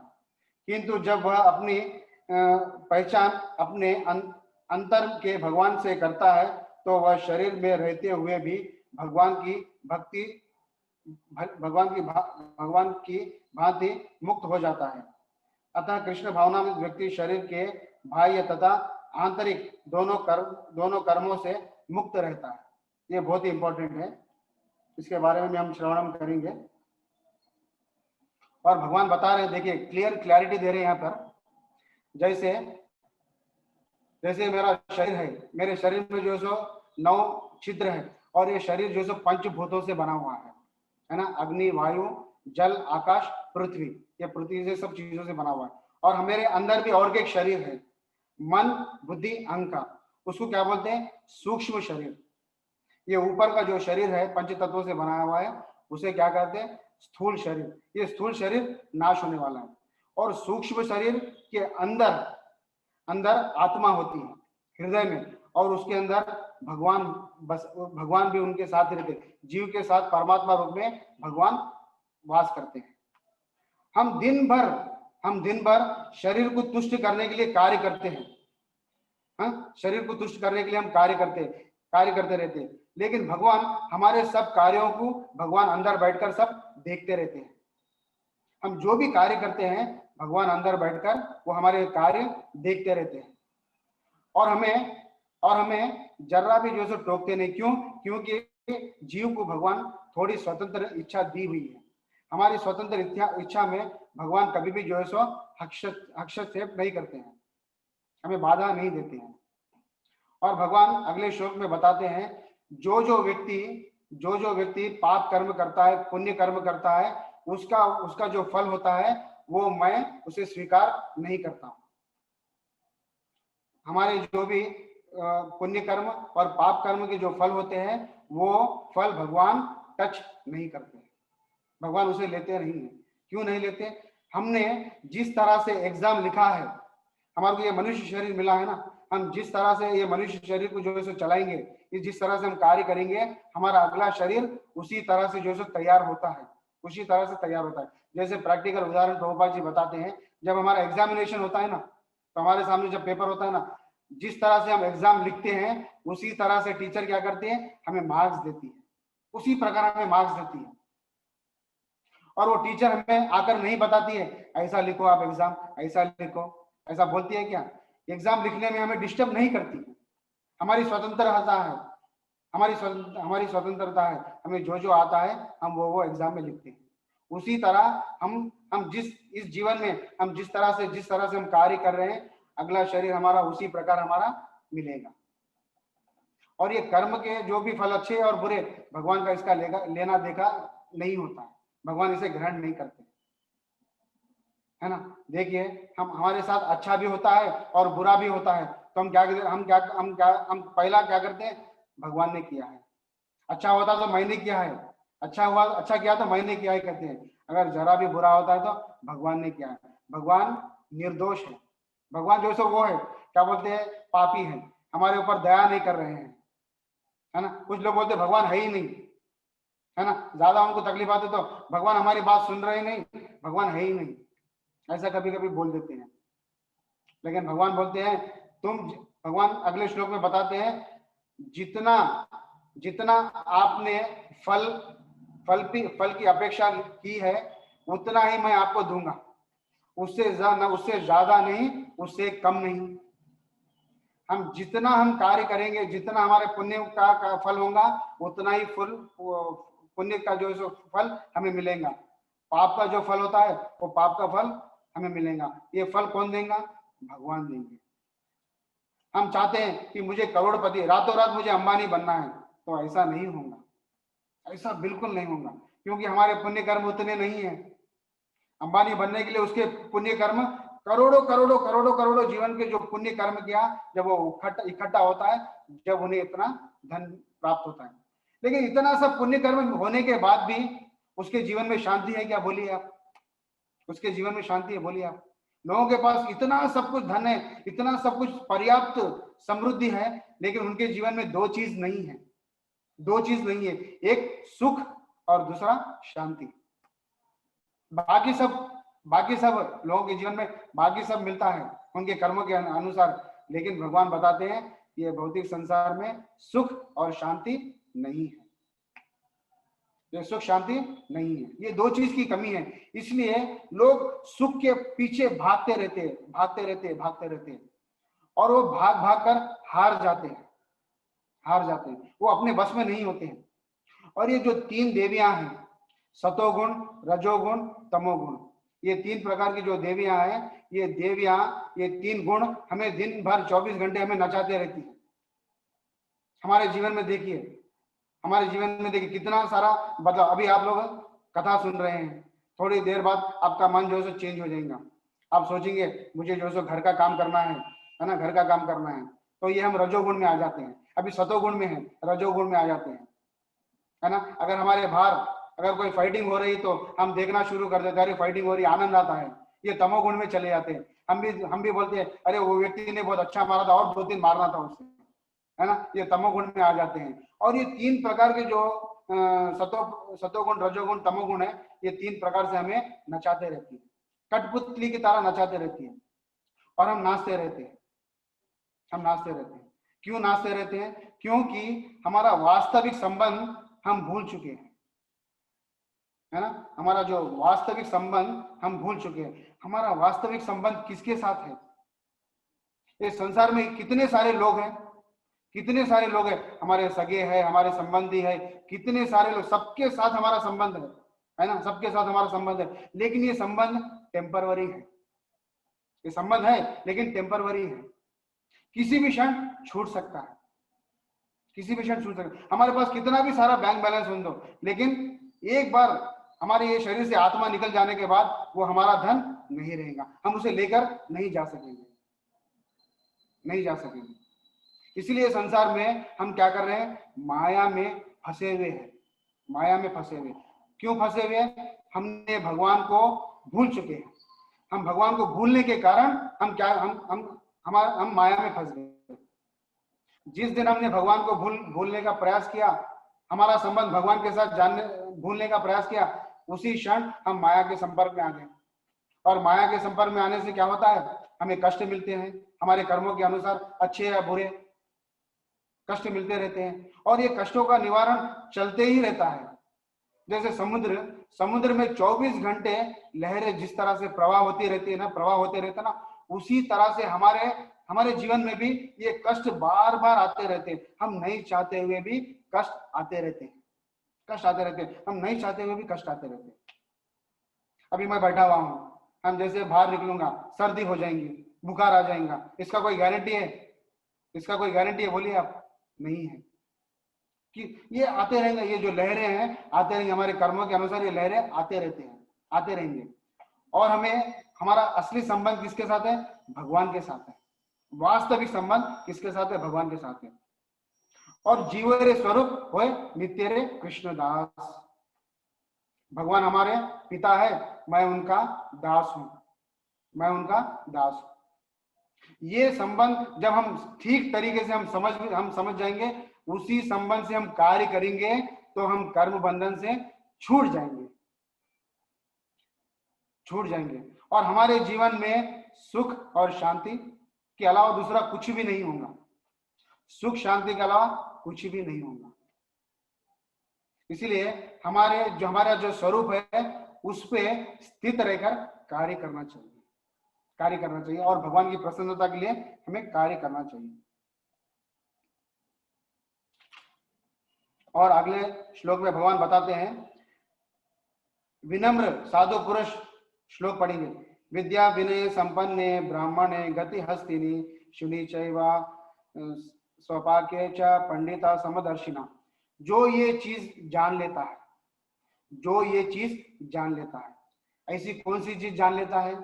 किंतु जब वह अपनी पहचान अपने अंतर के भगवान से करता है, तो वह शरीर में रहते हुए भी भगवान की भांति मुक्त हो जाता है। अतः कृष्ण भावना में व्यक्ति शरीर के बाह्य तथा आंतरिक दोनों कर्मों से मुक्त रहता है। ये बहुत ही इंपॉर्टेंट है, इसके बारे में हम श्रवण करेंगे। और भगवान बता रहे हैं, देखिए क्लैरिटी दे रहे हैं यहाँ पर, जैसे मेरा शरीर है, मेरे शरीर में जो सो 9 छिद्र है, और ये शरीर जो सो 5 भूतों से बना हुआ है ना, अग्नि, वायु, जल, आकाश, पृथ्वी, ये पृथ्वी से सब चीजों से बना हुआ है। और हमारे अंदर भी और एक शरीर है, मन, बुद्धि, अहंकार, उसको क्या बोलते हैं? सूक्ष्म शरीर। ये ऊपर का जो शरीर है 5 तत्वों से बना हुआ है, उसे क्या कहते हैं? स्थूल शरीर। ये स्थूल शरीर नाश होने वाला है, और सूक्ष्म शरीर के अंदर आत्मा होती है हृदय में, और उसके अंदर भगवान भी उनके साथ रहते, जीव के साथ परमात्मा रूप में भगवान वास करते हैं। हम दिन भर शरीर को तुष्ट करने के लिए कार्य करते हैं। हाँ, शरीर को तुष्ट करने के लिए हम कार्य करते रहते हैं, लेकिन भगवान हमारे सब कार्यों को भगवान अंदर बैठकर सब देखते रहते हैं। हम जो भी कार्य करते हैं भगवान अंदर बैठकर वो हमारे कार्य देखते रहते हैं, और हमें जरा भी जो सो टोकते नहीं। क्यों? क्योंकि जीव को भगवान थोड़ी स्वतंत्र इच्छा दी हुई है। हमारी स्वतंत्र इच्छा में भगवान कभी भी जो है सो हस्तक्षेप नहीं करते हैं, हमें बाधा नहीं देते हैं। और भगवान अगले श्लोक में बताते हैं, जो जो व्यक्ति पाप कर्म करता है, पुण्य कर्म करता है, उसका जो फल होता है वो मैं उसे स्वीकार नहीं करता। हमारे जो भी पुण्य कर्म और पाप कर्म के जो फल होते हैं वो फल भगवान टच नहीं करते, भगवान उसे लेते नहीं है। क्यों नहीं लेते? हमने जिस तरह से एग्जाम लिखा है, हमारे को ये मनुष्य शरीर मिला है ना, हम जिस तरह से ये मनुष्य शरीर को जो है चलाएंगे, जिस तरह से हम कार्य करेंगे, हमारा अगला शरीर उसी तरह से जो है तैयार होता है, उसी तरह से तैयार होता है। जैसे प्रैक्टिकल उदाहरण प्रभुपाद जी बताते हैं, जब हमारा एग्जामिनेशन होता है ना, तो हमारे सामने जब पेपर होता है ना, जिस तरह से हम एग्जाम लिखते हैं उसी तरह से टीचर क्या करते हैं, हमें मार्क्स देती है, उसी प्रकार हमें मार्क्स देती है। और वो टीचर हमें आकर नहीं बताती है ऐसा लिखो आप एग्जाम, ऐसा लिखो, ऐसा बोलती है क्या? एग्जाम लिखने में हमें डिस्टर्ब नहीं करती, हमारी स्वतंत्रता है, हमारी स्वतंत्रता है, हमें जो जो आता है हम वो एग्जाम में लिखते हैं। उसी तरह हम इस जीवन में हम जिस तरह से हम कार्य कर रहे हैं, अगला शरीर हमारा उसी प्रकार हमारा मिलेगा। और ये कर्म के जो भी फल अच्छे और बुरे, भगवान का इसका लेना देखा नहीं होता है, भगवान इसे ग्रहण नहीं करते, है ना। देखिए, हमारे साथ अच्छा भी होता है और बुरा भी होता है, तो हम पहला क्या करते हैं, भगवान ने किया है। अच्छा होता तो मैंने किया है, अच्छा किया तो मैंने किया है कहते हैं। अगर जरा भी बुरा होता है तो भगवान ने किया है। भगवान निर्दोष है, भगवान जो सो वो है, क्या बोलते हैं, पापी है, हमारे ऊपर दया नहीं कर रहे हैं, है ना। कुछ लोग बोलते भगवान है ही नहीं, है ना, ज्यादा उनको तकलीफ आती तो भगवान हमारी बात सुन रहे नहीं, भगवान है ही नहीं, ऐसा कभी कभी बोल देते हैं। लेकिन भगवान बोलते हैं भगवान अगले श्लोक में बताते हैं, जितना आपने फल की अपेक्षा की है उतना ही मैं आपको दूंगा, उससे ज्यादा नहीं, उससे कम नहीं। हम जितना हम कार्य करेंगे, जितना हमारे पुण्य का फल होगा, उतना ही पुण्य का जो है फल हमें मिलेगा। पाप का जो फल होता है वो पाप का फल हमें मिलेगा। ये फल कौन देगा? भगवान देंगे। हम चाहते हैं कि मुझे करोड़पति, रातों रात मुझे अंबानी बनना है, तो ऐसा नहीं होगा, ऐसा बिल्कुल नहीं होगा, क्योंकि हमारे पुण्य कर्म उतने नहीं है। अंबानी बनने के लिए उसके पुण्य कर्म करोड़ों जीवन के जो पुण्य कर्म किया, जब वो इकट्ठा होता है, जब उन्हें इतना धन प्राप्त होता है। लेकिन इतना सब पुण्य कर्म होने के बाद भी उसके जीवन में शांति है क्या? बोलिए आप, उसके जीवन में शांति है? बोलिए आप। लोगों के पास इतना सब कुछ धन है, इतना सब कुछ पर्याप्त समृद्धि है, लेकिन उनके जीवन में दो चीज नहीं है, एक सुख और दूसरा शांति। बाकी सब लोगों के जीवन में बाकी सब मिलता है उनके कर्मों के अनुसार, लेकिन भगवान बताते हैं ये भौतिक संसार में सुख और शांति नहीं है, ये सुख शांति नहीं है, ये दो चीज की कमी है। इसलिए लोग सुख के पीछे भागते रहते हैं और वो भाग कर हार जाते हैं, वो अपने बस में नहीं होते हैं। और ये जो तीन देवियां हैं, सतोगुण, रजोगुण, तमोगुण, ये तीन प्रकार की जो देवियां हैं, ये तीन गुण हमें दिन भर 24 घंटे हमें नचाते रहती है। हमारे जीवन में देखिए कितना सारा बदलाव। अभी आप लोग कथा सुन रहे हैं, थोड़ी देर बाद आपका मन जो है चेंज हो जाएगा, आप सोचेंगे मुझे जो है घर का काम करना है ना, घर का काम करना है, तो ये हम रजोगुण में आ जाते हैं। अभी सतोगुण में है, रजोगुण में आ जाते हैं, है ना। अगर हमारे बाहर अगर कोई फाइटिंग हो रही तो हम देखना शुरू कर देते हैं, अरे फाइटिंग हो रही, आनंद आता है, ये तमोगुण में चले जाते हैं। हम भी बोलते हैं अरे वो व्यक्ति ने बहुत अच्छा मारा था और 2-3 मारना था उससे, है ना, ये तमोगुण में आ जाते हैं। और ये 3 प्रकार के जो सतोगुण, रजोगुण, तमोगुण है, ये 3 प्रकार से हमें नचाते रहती है, कठपुतली की तरह नचाते रहती है और हम नाचते रहते हैं। हम नाचते रहते हैं। क्यों नाचते रहते हैं? क्योंकि हमारा वास्तविक संबंध हम भूल चुके हैं, है ना। हमारा जो वास्तविक संबंध हम भूल चुके हैं। हमारा वास्तविक संबंध किसके साथ है? इस संसार में कितने सारे लोग हैं, कितने सारे लोग हैं, हमारे सगे हैं, हमारे संबंधी है, कितने सारे लोग, सबके साथ हमारा संबंध है ना, सबके साथ हमारा संबंध है। लेकिन ये संबंध टेम्परवरी है, ये संबंध है लेकिन टेम्परवरी है। किसी भी क्षण छूट सकता है, किसी भी क्षण छूट सकता है। हमारे पास कितना भी सारा बैंक बैलेंस हो दो, लेकिन एक बार हमारे ये शरीर से आत्मा निकल जाने के बाद वो हमारा धन नहीं रहेगा, हम उसे लेकर नहीं जा सकेंगे, नहीं जा सकेंगे। इसलिए संसार में हम क्या कर रहे हैं? माया में फंसे हुए हैं, माया में फंसे हुए। क्यों फंसे हुए हैं? हमने भगवान को भूल चुके हैं। हम भगवान को भूलने के कारण हम क्या हम माया में फंस गए। जिस दिन हमने भगवान को भूलने का प्रयास किया, हमारा संबंध भगवान के साथ भूलने का प्रयास किया, उसी क्षण हम माया के संपर्क में आ गए। और माया के संपर्क में आने से क्या होता है? हमें कष्ट मिलते हैं, हमारे कर्मों के अनुसार अच्छे या बुरे कष्ट मिलते रहते हैं। और ये कष्टों का निवारण चलते ही रहता है। जैसे समुद्र में 24 घंटे लहरें जिस तरह से प्रवाह होती रहती है ना, प्रवाह होते रहते ना, उसी तरह से हमारे जीवन में भी ये कष्ट बार बार आते रहते हैं। हम नहीं चाहते हुए भी कष्ट आते रहते हैं, कष्ट आते रहते हैं, हम नहीं चाहते हुए भी कष्ट आते रहते हैं। अभी मैं बैठा हुआ हूँ, हम जैसे बाहर निकलूंगा सर्दी हो जाएंगी, बुखार आ जाएगा, इसका कोई गारंटी है? इसका कोई गारंटी है? बोलिए आप। नहीं है कि ये आते रहेंगे, ये जो लहरें हैं आते रहेंगे, हमारे कर्मों के अनुसार ये लहरें आते रहते हैं, आते रहेंगे। और हमारा असली संबंध किसके साथ है? भगवान के साथ है। वास्तविक संबंध किसके साथ है? भगवान के साथ है। और जीवरे स्वरूप होए नित्य रे कृष्णदास। भगवान हमारे पिता है, मैं उनका दास हूं, मैं उनका दास हूं। ये संबंध जब हम ठीक तरीके से हम समझ जाएंगे, उसी संबंध से हम कार्य करेंगे, तो हम कर्म बंधन से छूट जाएंगे, छूट जाएंगे। और हमारे जीवन में सुख और शांति के अलावा दूसरा कुछ भी नहीं होगा। सुख शांति के अलावा कुछ भी नहीं होगा। इसलिए हमारा जो स्वरूप है उस पे स्थित रहकर कार्य करना चाहिए, कार्य करना चाहिए। और भगवान की प्रसन्नता के लिए हमें कार्य करना चाहिए। और अगले श्लोक में भगवान बताते हैं, विनम्र साधु पुरुष, श्लोक पढ़ेंगे। विद्या विनय संपन्ने ब्राह्मणे गति हस्तिनी शुनि चैवा स्वपाके च पंडिता समदर्शिना। जो ये चीज जान लेता है, जो ये चीज जान लेता है। ऐसी कौन सी चीज जान लेता है?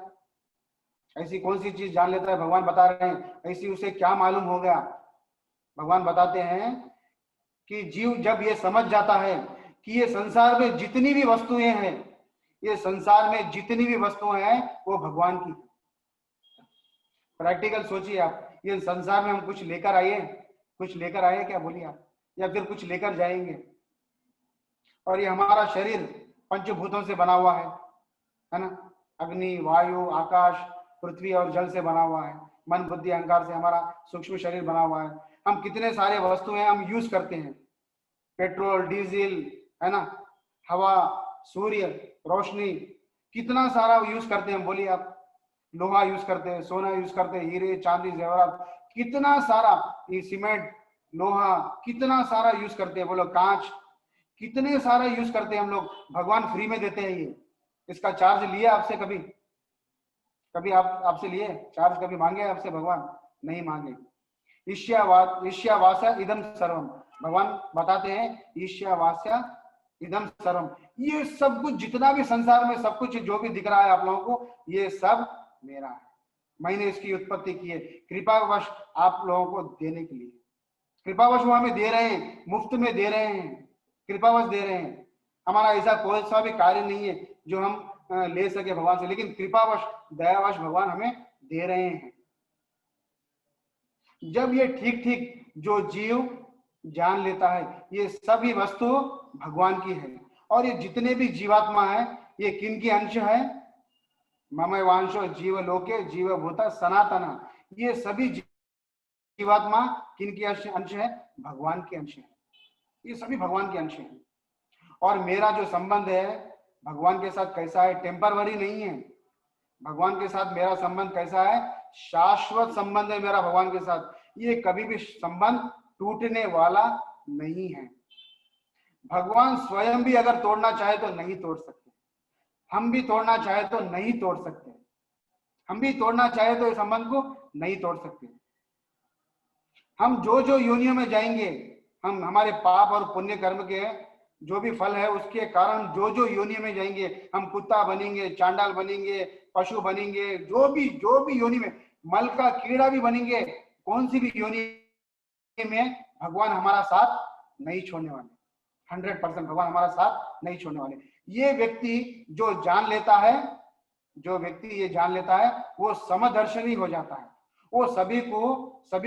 ऐसी कौन सी चीज जान लेता है? भगवान बता रहे हैं ऐसी उसे क्या मालूम हो गया। भगवान बताते हैं कि जीव जब ये समझ जाता है कि ये संसार में जितनी भी वस्तुएं हैं, ये संसार में जितनी भी वस्तुएं हैं वो भगवान की। प्रैक्टिकल सोचिए आप, ये संसार में हम कुछ लेकर आए क्या? बोलिए आप। या फिर कुछ लेकर जाएंगे? और ये हमारा शरीर पंचभूतों से बना हुआ है ना। अग्नि, वायु, आकाश, पृथ्वी और जल से बना हुआ है। मन, बुद्धि, अहंकार से हमारा सूक्ष्म शरीर बना हुआ है। हम कितने सारे वस्तुएं हम यूज करते हैं, पेट्रोल, डीजल, है ना, हवा, सूर्य, रोशनी, कितना सारा यूज करते हैं। बोलिए आप। लोहा यूज करते हैं, सोना यूज करते हैं, हीरे, चांदी, जेवरात, कितना सारा, ये सीमेंट, लोहा, कितना सारा यूज करते हैं। बोलो कांच, कितने सारा यूज करते हैं हम लोग। भगवान फ्री में देते हैं ये। इसका चार्ज लिए आपसे? कभी आपसे लिए चार्ज? कभी मांगे आपसे भगवान? नहीं मांगे। ईश्यावास्य इदम सर्वम। भगवान बताते हैं ईश्यावास्य इदम सर्वम। ये सब कुछ जितना भी संसार में सब कुछ जो भी दिख रहा है आप लोगों को, ये सब मेरा है। मैंने इसकी उत्पत्ति की है, कृपावश आप लोगों को देने के लिए। कृपावश वो हमें दे रहे हैं, मुफ्त में दे रहे हैं, कृपावश दे रहे हैं। हमारा ऐसा कोई सा भी कार्य नहीं है जो हम ले सके भगवान से, लेकिन कृपावश, दयावश भगवान हमें दे रहे हैं। जब ये ठीक ठीक जो जीव जान लेता है ये सभी वस्तु भगवान की है, और ये जितने भी जीवात्मा है ये किन की अंश है? ममैव वांशो जीव लोके जीव भूता सनातना, ये सभी जीवात्मा किन की अंश है? भगवान के अंश है। ये सभी भगवान के अंश हैं। और मेरा जो संबंध है भगवान के साथ कैसा है? टेम्परवरी नहीं है। भगवान के साथ मेरा संबंध कैसा है? शाश्वत संबंध है मेरा भगवान के साथ। ये कभी भी संबंध टूटने वाला नहीं है। भगवान स्वयं भी अगर तोड़ना चाहे तो नहीं तोड़ सकते, हम भी तोड़ना चाहे तो नहीं तोड़ सकते, हम भी तोड़ना चाहे तो इस संबंध को नहीं तोड़ सकते। हम जो जो योनियों में जाएंगे, हम हमारे पाप और पुण्य कर्म के जो भी फल है उसके कारण जो जो योनि में जाएंगे, हम कुत्ता बनेंगे, चांडाल बनेंगे, पशु बनेंगे, जो भी योनि में, मल का कीड़ा भी बनेंगे, कौन सी भी योनि में भगवान हमारा साथ नहीं छोड़ने वाले। 100% भगवान हमारा साथ नहीं छोड़ने वाले। ये व्यक्ति जो जान लेता है, जो व्यक्ति ये जान लेता है वो समदर्शनी हो जाता है। वो सभी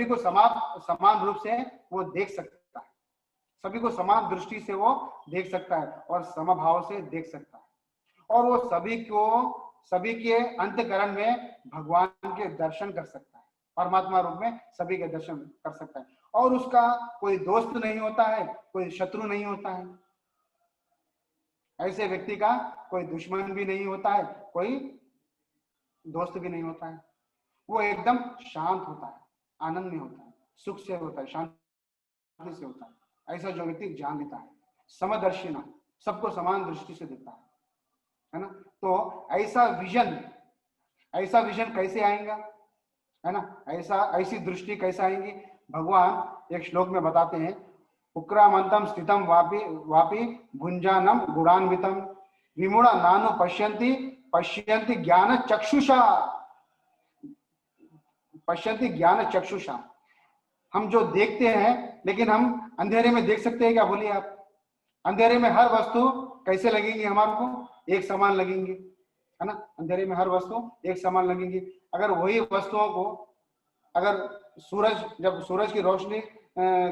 को समान रूप से वो देख सकता है, सभी को समान दृष्टि से वो देख सकता है और समभाव से देख सकता है। और वो सभी के अंतःकरण में भगवान के दर्शन कर सकता है, परमात्मा रूप में सभी के दर्शन कर सकता है। और उसका कोई दोस्त नहीं होता है, कोई शत्रु नहीं होता है। ऐसे व्यक्ति का कोई दुश्मन भी नहीं होता है, कोई दोस्त भी नहीं होता है। वो एकदम शांत होता है, आनंद में होता है, सुख से होता है, शांति से होता है। ऐसा जो व्यक्ति जान लेता है, समदर्शिना, सबको समान दृष्टि से देखता है ना। तो ऐसा विजन कैसे आएगा, है ना? ऐसी दृष्टि कैसे आएंगी? भगवान एक श्लोक में बताते हैं, उक्रामंतम स्थितम वापि भुंजानम गुणान्वितम विमूढ़ा नानु पश्यन्ति ज्ञान चक्षुषा। हम जो देखते हैं, लेकिन हम अंधेरे में देख सकते हैं क्या? बोलिए आप। अंधेरे में हर वस्तु कैसे लगेंगी? हमारे को एक समान लगेंगे, है ना? अंधेरे में हर वस्तु एक समान लगेंगी। अगर वही वस्तुओं को, अगर जब सूरज की रोशनी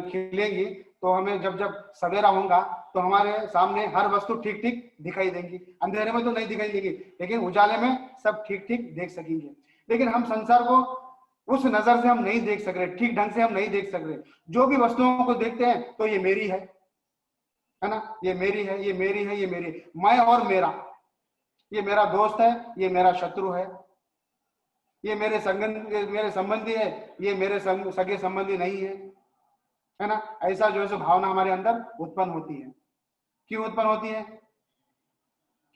खिलेगी तो हमें जब सवेरा होगा तो हमारे सामने हर वस्तु ठीक ठीक दिखाई देंगी। अंधेरे में तो नहीं दिखाई देगी, लेकिन उजाले में सब ठीक ठीक देख सकेंगे। लेकिन हम संसार को उस नजर से हम नहीं देख सक रहे, ठीक ढंग से हम नहीं देख सक रहे। जो भी वस्तुओं को देखते हैं तो ये मेरी है ना? ये मेरी है, ये मेरी है, ये मेरी, मैं और मेरा। ये मेरा दोस्त है, ये मेरा शत्रु है, ये मेरे संबंधी है, ये मेरे सगे संबंधी नहीं है ना? ऐसा जो है भावना हमारे अंदर उत्पन्न होती है। क्यों उत्पन्न होती है?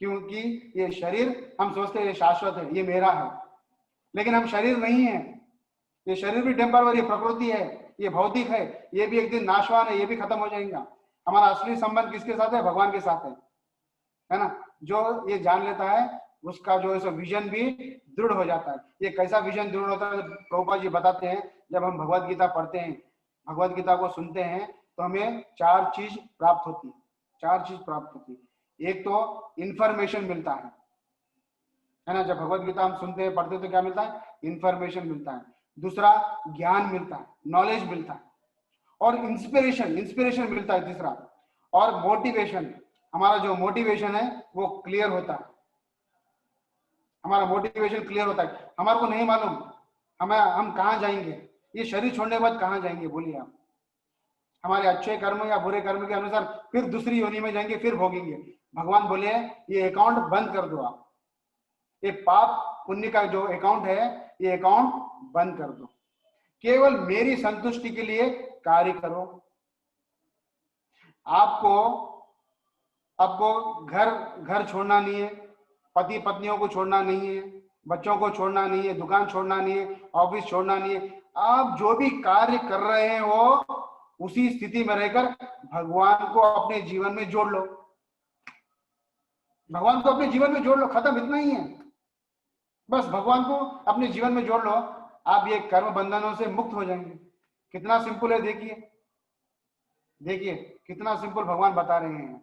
क्योंकि ये शरीर, हम सोचते हैं ये शाश्वत है, ये मेरा है, लेकिन हम शरीर नहीं है। ये शरीर भी टेम्परवरी प्रकृति है, ये भौतिक है, ये भी एक दिन नाशवान है, ये भी खत्म हो जाएगा। हमारा असली संबंध किसके साथ है? भगवान के साथ है ना? जो ये जान लेता है उसका जो है विजन भी दृढ़ हो जाता है। ये कैसा विजन दृढ़ होता है? प्रभुपाद जी बताते हैं, जब हम भगवत गीता पढ़ते हैं, भगवत गीता को सुनते हैं तो हमें 4 चीज प्राप्त होती है। 4 चीज प्राप्त होती है। एक तो इंफॉर्मेशन मिलता है ना? जब भगवत गीता हम सुनते हैं, पढ़ते हैं तो क्या मिलता है? इंफॉर्मेशन मिलता है। दूसरा ज्ञान मिलता है, नॉलेज मिलता है। और इंस्पिरेशन मिलता है तीसरा। और मोटिवेशन, हमारा जो मोटिवेशन है वो क्लियर होता है। हमारा मोटिवेशन क्लियर होता है। हमारे को नहीं मालूम हम कहाँ जाएंगे, ये शरीर छोड़ने के बाद कहाँ जाएंगे? बोलिए आप। हमारे अच्छे कर्म या बुरे कर्म के अनुसार फिर दूसरी योनि में जाएंगे, फिर भोगेंगे। भगवान बोले ये अकाउंट बंद कर दो आप, ये पाप पुण्य का जो अकाउंट है ये अकाउंट बंद कर दो। केवल मेरी संतुष्टि के लिए कार्य करो। आपको घर छोड़ना नहीं है, पति पत्नियों को छोड़ना नहीं है, बच्चों को छोड़ना नहीं है, दुकान छोड़ना नहीं है, ऑफिस छोड़ना नहीं है। आप जो भी कार्य कर रहे हो उसी स्थिति में रहकर भगवान को अपने जीवन में जोड़ लो। भगवान को अपने जीवन में जोड़ लो, खत्म, इतना ही है। बस भगवान को अपने जीवन में जोड़ लो, आप ये कर्म बंधनों से मुक्त हो जाएंगे। कितना सिंपल है, देखिए कितना सिंपल भगवान बता रहे हैं।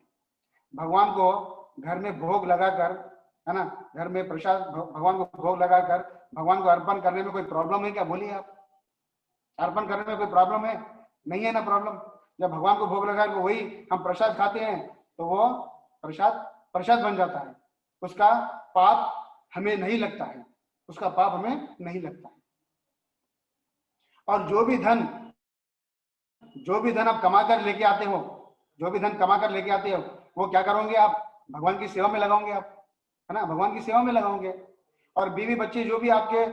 भगवान को घर में भोग लगाकर, है ना, घर में प्रसाद भगवान को भोग लगाकर भगवान को अर्पण करने में कोई प्रॉब्लम है क्या? बोलिए आप। अर्पण करने में कोई प्रॉब्लम है? नहीं है ना प्रॉब्लम। जब भगवान को भोग लगा वही हम प्रसाद खाते हैं तो वो प्रसाद बन जाता है, उसका पाप हमें नहीं लगता है, उसका पाप हमें नहीं लगता है। और जो भी धन आप कमा कर लेके आते हो, जो भी धन कमा कर लेके आते हो, वो क्या करोगे आप? भगवान की सेवा में लगाओगे आप, है ना, भगवान की सेवा में लगाओगे। और बीवी बच्चे जो भी आपके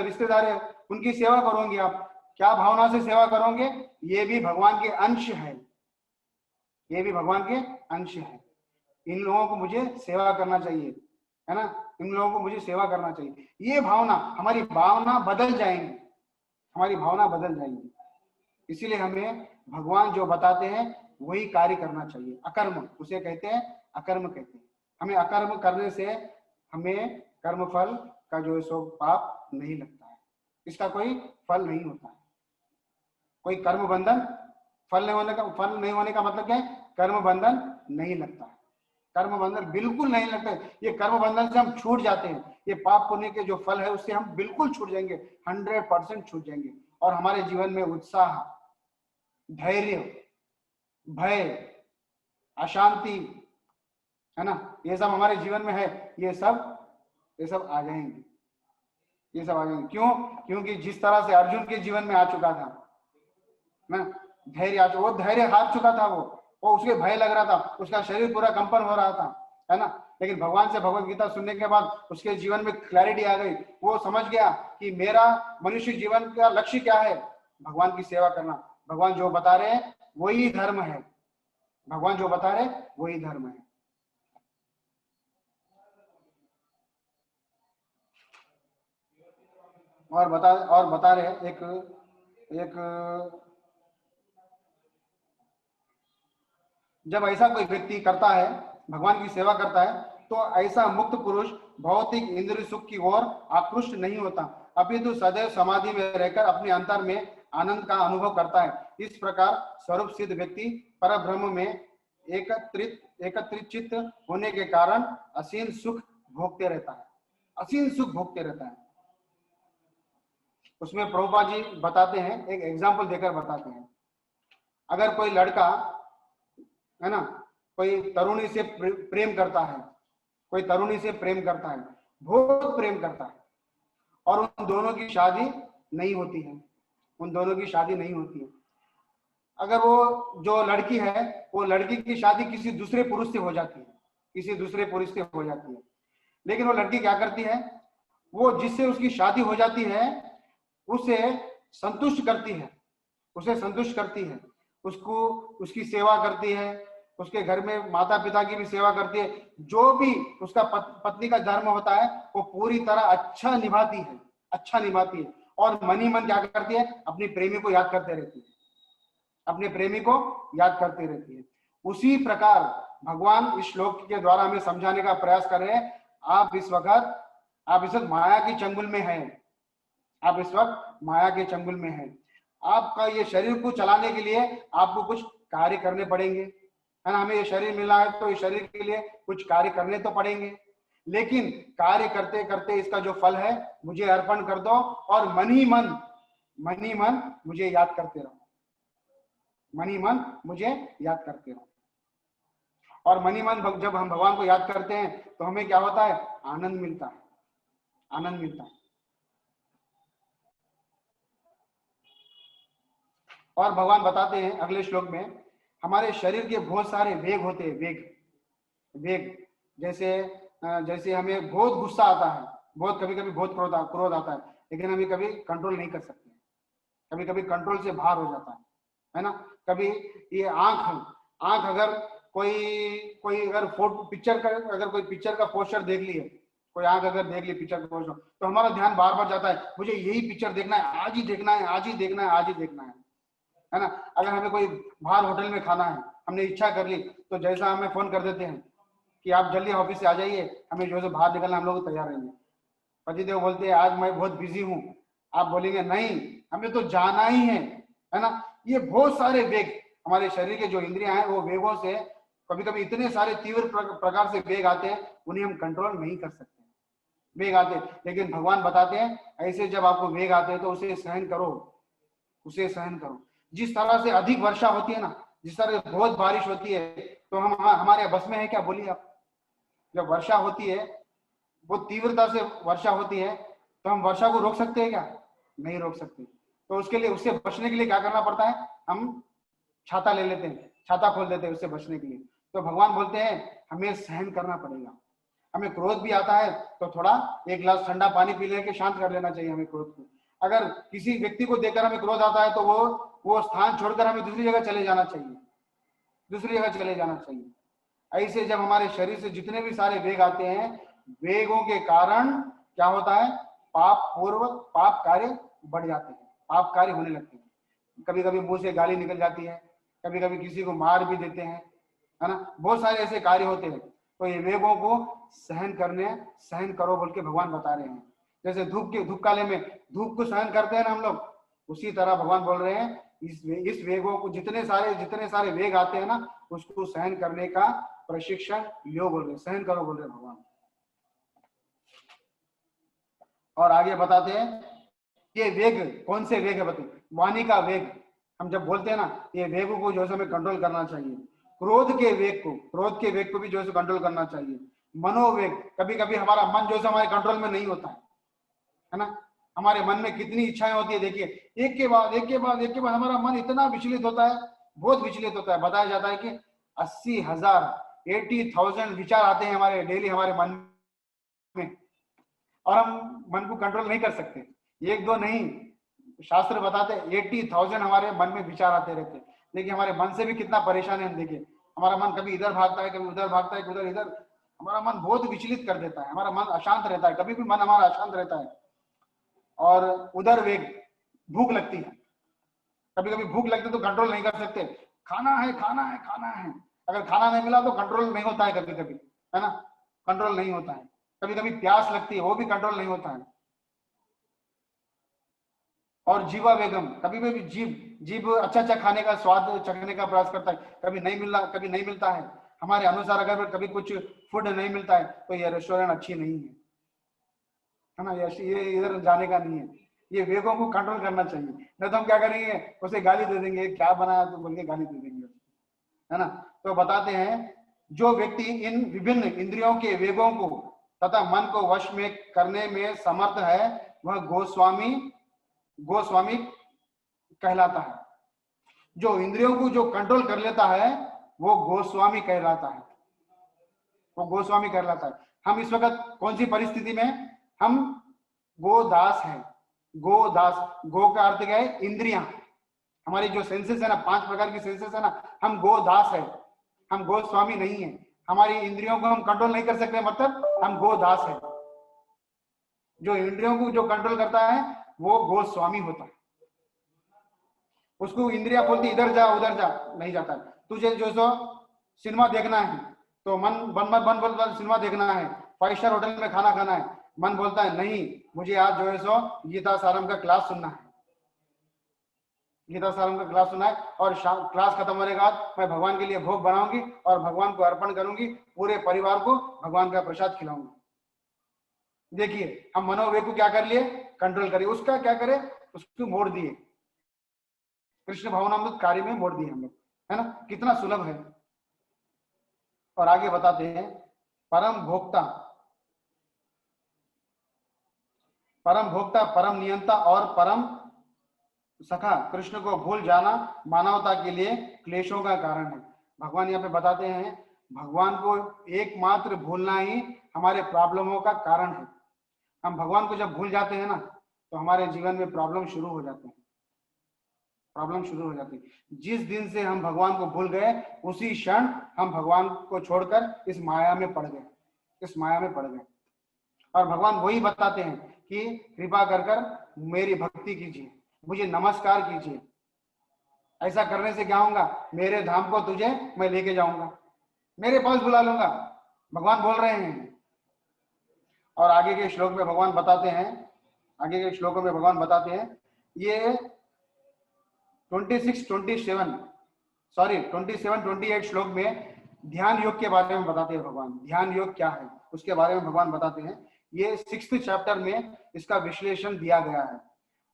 रिश्तेदार है उनकी सेवा करोगे आप। क्या भावना से सेवा करोगे? ये भी भगवान के अंश है, ये भी भगवान के अंश है। इन लोगों को मुझे सेवा करना चाहिए, है ना, इन लोगों को मुझे सेवा करना चाहिए। ये भावना, हमारी भावना बदल जाएंगी, हमारी भावना बदल जाएंगी। इसीलिए हमें भगवान जो बताते हैं वही कार्य करना चाहिए। अकर्म उसे कहते हैं, अकर्म कहते हैं। हमें अकर्म करने से हमें कर्मफल का जो है सो पाप नहीं लगता है, इसका कोई फल नहीं होता है। कोई कर्म बंधन फल नहीं होने का मतलब क्या है? कर्म बंधन नहीं लगता है, कर्म बंधन बिल्कुल नहीं लगता है। ये कर्म बंधन से हम छूट जाते हैं, ये पाप पुण्य के जो फल है उससे हम बिल्कुल छूट जाएंगे, 100% छूट जाएंगे। और हमारे जीवन में उत्साह, धैर्य, भय, अशांति, है ना, ये सब हमारे जीवन में है, ये सब आ जाएंगे, ये सब आ जाएंगे। क्यों? क्योंकि जिस तरह से अर्जुन के जीवन में आ चुका था ना, धैर्य वो धैर्य हार चुका था, वो उसके भय लग रहा था, उसका शरीर पूरा कंपन हो रहा था, है ना। लेकिन भगवान से भगवत गीता सुनने के बाद उसके जीवन में क्लैरिटी आ गई। वो समझ गया कि मेरा मनुष्य जीवन का लक्ष्य क्या है? भगवान की सेवा करना। भगवान जो बता रहे हैं वही धर्म है, भगवान जो बता रहे वही धर्म है। और बता रहे एक जब ऐसा कोई व्यक्ति करता है, भगवान की सेवा करता है, तो ऐसा मुक्त पुरुष भौतिक इंद्रिय सुख की ओर आकृष्ट नहीं होता, अपितु सदैव समाधि में रहकर अपने अंतर में आनंद का अनुभव करता है। इस प्रकार स्वरूप सिद्ध व्यक्ति परब्रह्म में एकत्रित चित्त होने के कारण असीम सुख भोगते रहता है, असीम सुख भोगते रहता है। उसमें प्रभुपाद जी बताते हैं, एक एग्जाम्पल देकर बताते हैं। अगर कोई लड़का, है ना, कोई तरुणी से प्रेम करता है, कोई तरुणी से प्रेम करता है, बहुत प्रेम करता है, और उन दोनों की शादी नहीं होती है, उन दोनों की शादी नहीं होती है। अगर वो जो लड़की है, वो लड़की की शादी किसी दूसरे पुरुष से हो जाती है, किसी दूसरे पुरुष से हो जाती है। लेकिन वो लड़की क्या करती है? वो जिससे उसकी शादी हो जाती है उसे संतुष्ट करती है, उसे संतुष्ट करती है, उसको उसकी सेवा करती है, उसके घर में माता पिता की भी सेवा करती है। जो भी उसका पत्नी का धर्म होता है वो पूरी तरह अच्छा निभाती है, अच्छा निभाती है। और मन ही मन क्या करती है? अपनी प्रेमी को याद करते रहती है, अपने प्रेमी को याद करती रहती है। उसी प्रकार भगवान इस श्लोक के द्वारा हमें समझाने का प्रयास कर रहे हैं। आप इस वक्त माया की चंगुल में हैं, आप इस वक्त माया के चंगुल में हैं। आपका ये शरीर को चलाने के लिए आपको कुछ कार्य करने पड़ेंगे, है ना। हमें ये शरीर मिला है तो इस शरीर के लिए कुछ कार्य करने तो पड़ेंगे, लेकिन कार्य करते करते इसका जो फल है मुझे अर्पण कर दो, और मन ही मन मुझे याद करते रहो, मन ही मन मुझे याद करते रहो। और मन ही मन जब हम भगवान को याद करते हैं तो हमें क्या होता है? आनंद मिलता है, आनंद मिलता है। और भगवान बताते हैं अगले श्लोक में, हमारे शरीर के बहुत सारे वेग होते हैं, वेग जैसे हमें बहुत गुस्सा आता है, बहुत कभी कभी बहुत क्रोध आता है, लेकिन हमें कभी कंट्रोल नहीं कर सकते, कभी कभी कंट्रोल से बाहर हो जाता है ना। कभी ये आंख अगर कोई अगर कोई पिक्चर का पोस्टर देख लिए, कोई आंख अगर देख ली पिक्चर का पोस्टर, तो हमारा ध्यान बार बार जाता है, मुझे यही पिक्चर देखना है, आज ही देखना है, आज ही देखना है, आज ही देखना है ना। अगर हमें कोई बाहर होटल में खाना है, हमने इच्छा कर ली, तो जैसा हमें फोन कर देते हैं कि आप जल्दी ऑफिस से आ जाइए, हमें जो है बाहर निकलना, हम लोग तैयार रहेंगे। पतिदेव बोलते हैं आज मैं बहुत बिजी हूँ, आप बोलेंगे नहीं हमें तो जाना ही है ना। ये बहुत सारे वेग, हमारे शरीर के जो इंद्रियां हैं वो वेगों से कभी कभी इतने सारे तीव्र प्रकार से वेग आते हैं, उन्हें हम कंट्रोल नहीं कर सकते, वेग आते हैं। लेकिन भगवान बताते हैं ऐसे जब आपको वेग आते हैं तो उसे सहन करो, उसे सहन करो। जिस तरह से अधिक वर्षा होती है ना, जिस तरह से बहुत बारिश होती है, तो हम हमारे बस में है क्या? बोलिए आप। जब वर्षा होती है, वो तीव्रता से वर्षा होती है, तो हम वर्षा को रोक सकते हैं क्या? नहीं रोक सकते। तो उसके लिए, उससे बचने के लिए क्या करना पड़ता है? हम छाता ले लेते हैं, छाता खोल देते हैं उससे बचने के लिए। तो भगवान बोलते हैं हमें सहन करना पड़ेगा। हमें क्रोध भी आता है तो थोड़ा एक गिलास ठंडा पानी पी लेके शांत कर लेना चाहिए हमें क्रोध को। अगर किसी व्यक्ति को देखकर हमें क्रोध आता है तो वो स्थान छोड़कर हमें दूसरी जगह चले जाना चाहिए, दूसरी जगह चले जाना चाहिए। ऐसे जब हमारे शरीर से जितने भी सारे वेग आते हैं, वेगों के कारण क्या होता है? पाप कार्य बढ़ जाते हैं, पाप कार्य होने लगते हैं। कभी कभी मुंह से गाली निकल जाती है, कभी कभी किसी को मार भी देते हैं, है ना। बहुत सारे ऐसे कार्य होते हैं। तो ये वेगों को सहन करो बोल के भगवान बता रहे हैं। जैसे धूप काले में धूप को सहन करते हैं ना हम लोग, उसी तरह भगवान बोल रहे हैं इस वेगों को, जितने सारे वेग आते हैं ना, उसको सहन करने का प्रशिक्षण लो बोल रहे, सहन करो बोल रहे भगवान। और आगे बताते हैं ये वेग कौन से वेग है? बताइए। वाणी का वेग। हम जब बोलते हैं ना, ये वेगों को जो है हमें कंट्रोल करना चाहिए। क्रोध के वेग को भी जो है कंट्रोल करना चाहिए। मनोवेग, कभी कभी हमारा मन जो है हमारे कंट्रोल में नहीं होता है ना। हमारे मन में कितनी इच्छाएं होती है, देखिए, एक के बाद हमारा मन इतना विचलित होता है, बहुत विचलित होता है। बताया जाता है कि 80,000 विचार आते हैं हमारे डेली हमारे मन में, और हम मन को कंट्रोल नहीं कर सकते। एक दो नहीं, शास्त्र बताते 80,000 हमारे मन में विचार आते रहते हैं। देखिए हमारे मन से भी कितना परेशान है हम। देखिए हमारा मन कभी इधर भागता है, कभी उधर भागता है, कभी इधर। हमारा मन बहुत विचलित कर देता है, हमारा मन अशांत रहता है, कभी भी मन हमारा अशांत रहता है। और उधर वेग, भूख लगती है, कभी कभी भूख लगती है तो कंट्रोल नहीं कर सकते, खाना है। अगर खाना नहीं मिला तो कंट्रोल नहीं होता है, कभी कभी, है ना, कंट्रोल नहीं होता है। कभी कभी प्यास लगती है, वो भी कंट्रोल नहीं होता है। और जीवा वेगम, कभी भी जीव अच्छा खाने का स्वाद चखने का प्रयास करता है, कभी नहीं मिलता है हमारे अनुसार। अगर कभी कुछ फूड नहीं मिलता है तो ये रेस्टोरेंट अच्छी नहीं है ना, ये इधर जाने का नहीं है। ये वेगों को कंट्रोल करना चाहिए, नहीं तो हम क्या करेंगे, उसे गाली दे देंगे, क्या बनाया तो बोल के गाली दे देंगे, है ना। तो बताते हैं जो व्यक्ति इन विभिन्न इंद्रियों के वेगों को तथा मन को वश में करने में समर्थ है, वह गोस्वामी कहलाता है। जो इंद्रियों को जो कंट्रोल कर लेता है वो गोस्वामी कहलाता है। हम इस वक्त कौन सी परिस्थिति में? हम गोदास हैं। गो का अर्थ क्या है? इंद्रियां। हमारी जो सेंसेस है ना, 5 प्रकार की सेंसेस है ना, हम गोदास है, हम गोस्वामी नहीं है। हमारी इंद्रियों को हम कंट्रोल नहीं कर सकते, मतलब हम गोदास है। जो इंद्रियों को जो कंट्रोल करता है वो गोस्वामी होता है। उसको इंद्रिया बोलती इधर जा उधर जा, नहीं जाता। तुझे जो सो सिनेमा देखना है तो मन बोलता है सिनेमा देखना है, 5 स्टार होटल में खाना खाना है, मन बोलता है नहीं, मुझे आज जो है सो गीता सारम का क्लास सुनना है, और क्लास खत्म होने के बाद मैं भगवान के लिए भोग बनाऊंगी और भगवान को अर्पण करूंगी, पूरे परिवार को भगवान का प्रसाद खिलाऊंगी। देखिए हम मनोवेग को क्या कर लिए? कंट्रोल करिए। उसका क्या करे? उसको मोड़ दिए, कृष्ण भावनामृत कार्य में मोड़ दिए हम लोग, है ना। कितना सुलभ है। और आगे बताते हैं परम भोक्ता, परम नियंता और परम सखा कृष्ण को भूल जाना मानवता के लिए क्लेशों का कारण है। भगवान यहाँ पे बताते हैं भगवान को एकमात्र भूलना ही हमारे प्रॉब्लमों का कारण है। हम भगवान को जब भूल जाते हैं ना तो हमारे जीवन में प्रॉब्लम शुरू हो जाते हैं। जिस दिन से हम भगवान को भूल गए उसी क्षण हम भगवान को छोड़कर इस माया में पड़ गए। और भगवान वही बताते हैं कि कृपा कर मेरी भक्ति कीजिए, मुझे नमस्कार कीजिए। ऐसा करने से क्या होगा? मेरे धाम को तुझे मैं लेके जाऊंगा, मेरे पास बुला लूंगा, भगवान बोल रहे हैं। और आगे के श्लोकों में भगवान बताते हैं ये 27-28 श्लोक में ध्यान योग के बारे में बताते हैं भगवान। ध्यान योग क्या है उसके बारे में भगवान बताते हैं। ये 6th चैप्टर में इसका विश्लेषण दिया गया है।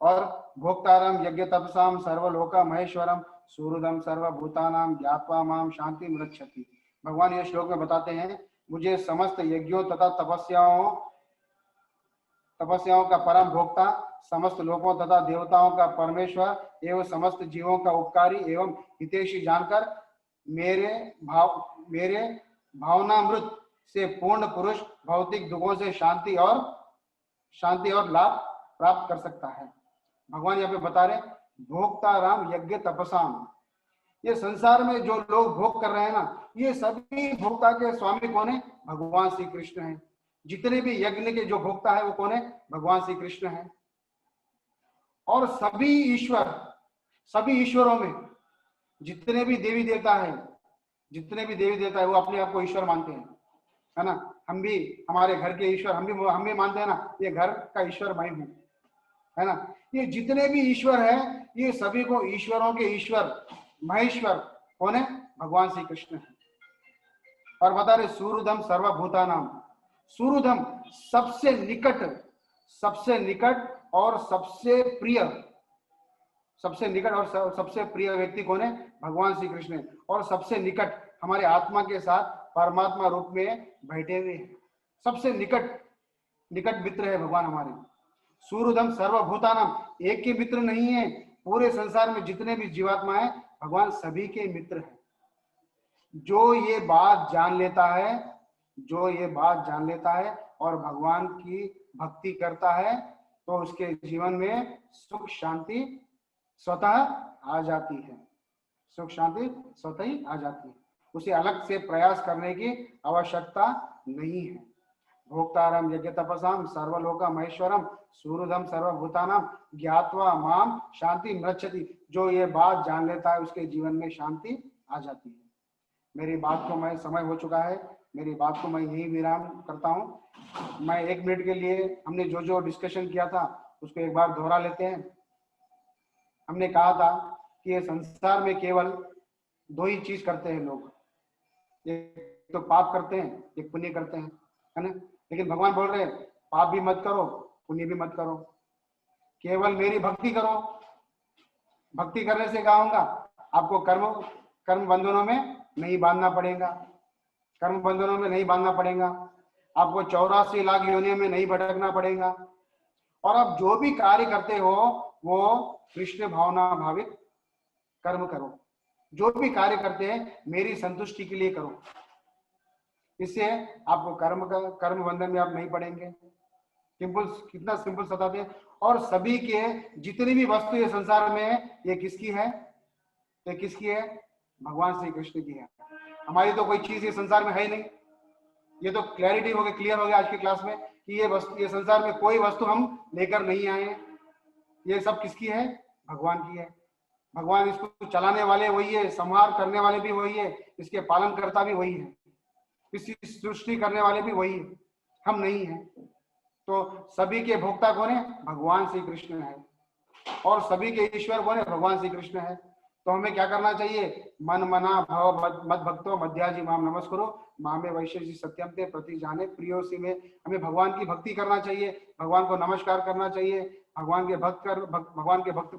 और भोक्तारम यज्ञ तपसाम सर्वलोका महेश्वरम सूर्यदम सर्वभूतानाम ज्ञात्वा माम शांति मृच्छति। भगवान ये श्लोक में बताते हैं, मुझे समस्त यज्ञों तथा तपस्याओं का परम भोक्ता, समस्त लोकों तथा देवताओं का परमेश्वर एवं समस्त जीवों का उपकारी एवं हितैषी जानकर मेरे भावनामृत से पूर्ण पुरुष भौतिक दुखों से शांति और लाभ प्राप्त कर सकता है। भगवान यहाँ पे बता रहे, भोक्ता राम यज्ञ तपसाम, ये संसार में जो लोग भोग कर रहे हैं ना, ये सभी भोक्ता के स्वामी कौन है? भगवान श्री कृष्ण है। जितने भी यज्ञ के जो भोक्ता है वो कौन है? भगवान श्री कृष्ण है। और सभी ईश्वरों में जितने भी देवी देवता है वो अपने आप को ईश्वर मानते हैं, है ना। हम भी, हमारे घर के ईश्वर हम भी मानते हैं ना, ये घर का ईश्वर मैं हूं, है ना। ये जितने भी ईश्वर है, ये सभी को ईश्वरों के ईश्वर महेश्वर कौन है? भगवान श्री कृष्ण है। और बता रहे सूर्यधम सर्वभूतानाम, सूर्यधम सबसे निकट और सबसे प्रिय व्यक्ति कौन है? भगवान श्री कृष्ण है। और सबसे निकट हमारे आत्मा के साथ परमात्मा रूप में बैठे हुए हैं, सबसे निकट मित्र है भगवान हमारे। सूर्यधम सर्वभूतानाम, एक के मित्र नहीं है, पूरे संसार में जितने भी जीवात्मा है भगवान सभी के मित्र है। जो ये बात जान लेता है और भगवान की भक्ति करता है तो उसके जीवन में सुख शांति स्वतः आ जाती है, उसे अलग से प्रयास करने की आवश्यकता नहीं है। भोक्तारम यज्ञ तपसाम सर्वलोका महेश्वरम सूर्यधम सर्वभूतानाम ज्ञात्वा माम शांति मृच्छति, जो ये बात जान लेता है उसके जीवन में शांति आ जाती है। मेरी बात को समय हो चुका है, मेरी बात को मैं यही विराम करता हूँ। मैं 1 मिनट के लिए हमने जो डिस्कशन किया था उसको एक बार दोहरा लेते हैं। हमने कहा था कि ये संसार में केवल 2 ही चीज करते हैं लोग, एक तो पाप करते हैं, एक पुण्य करते हैं, है ना। लेकिन भगवान बोल रहे हैं पाप भी मत करो, पुण्य भी मत करो, केवल मेरी भक्ति करो। भक्ति करने से क्या होगा? आपको कर्म बंधनों में नहीं बांधना पड़ेगा, आपको 84 लाख योनियों में नहीं भटकना पड़ेगा। और आप जो भी कार्य करते हो वो कृष्ण भावना भावित कर्म करो, जो भी कार्य करते हैं मेरी संतुष्टि के लिए करो। इससे आपको कर्म बंधन में आप नहीं पड़ेंगे। कितना सिंपल बताते हैं। और सभी के जितनी भी वस्तु ये संसार में है, ये किसकी है? भगवान श्री कृष्ण की है। हमारी तो कोई चीज ये संसार में है ही नहीं। ये तो क्लियर हो गया आज की क्लास में कि ये संसार में कोई वस्तु हम लेकर नहीं आए। ये सब किसकी है? भगवान की है। भगवान इसको चलाने वाले वही है, संहार करने वाले भी वही है, इसके पालन करता भी वही है, इसकी सृष्टि करने वाले भी वही है, हम नहीं है। तो सभी के भोक्ता कौन है? भगवान श्री कृष्ण है। और सभी के ईश्वर कौन है? भगवान श्री कृष्ण है। तो हमें क्या करना चाहिए? मन मना भव मद भक्तो मध्याजी माम नमस्कुरु मामे वैशेषी सत्यम ते प्रति जाने प्रियोसी में हमें भगवान की भक्ति करना चाहिए, भगवान को नमस्कार करना चाहिए, भगवान के भक्त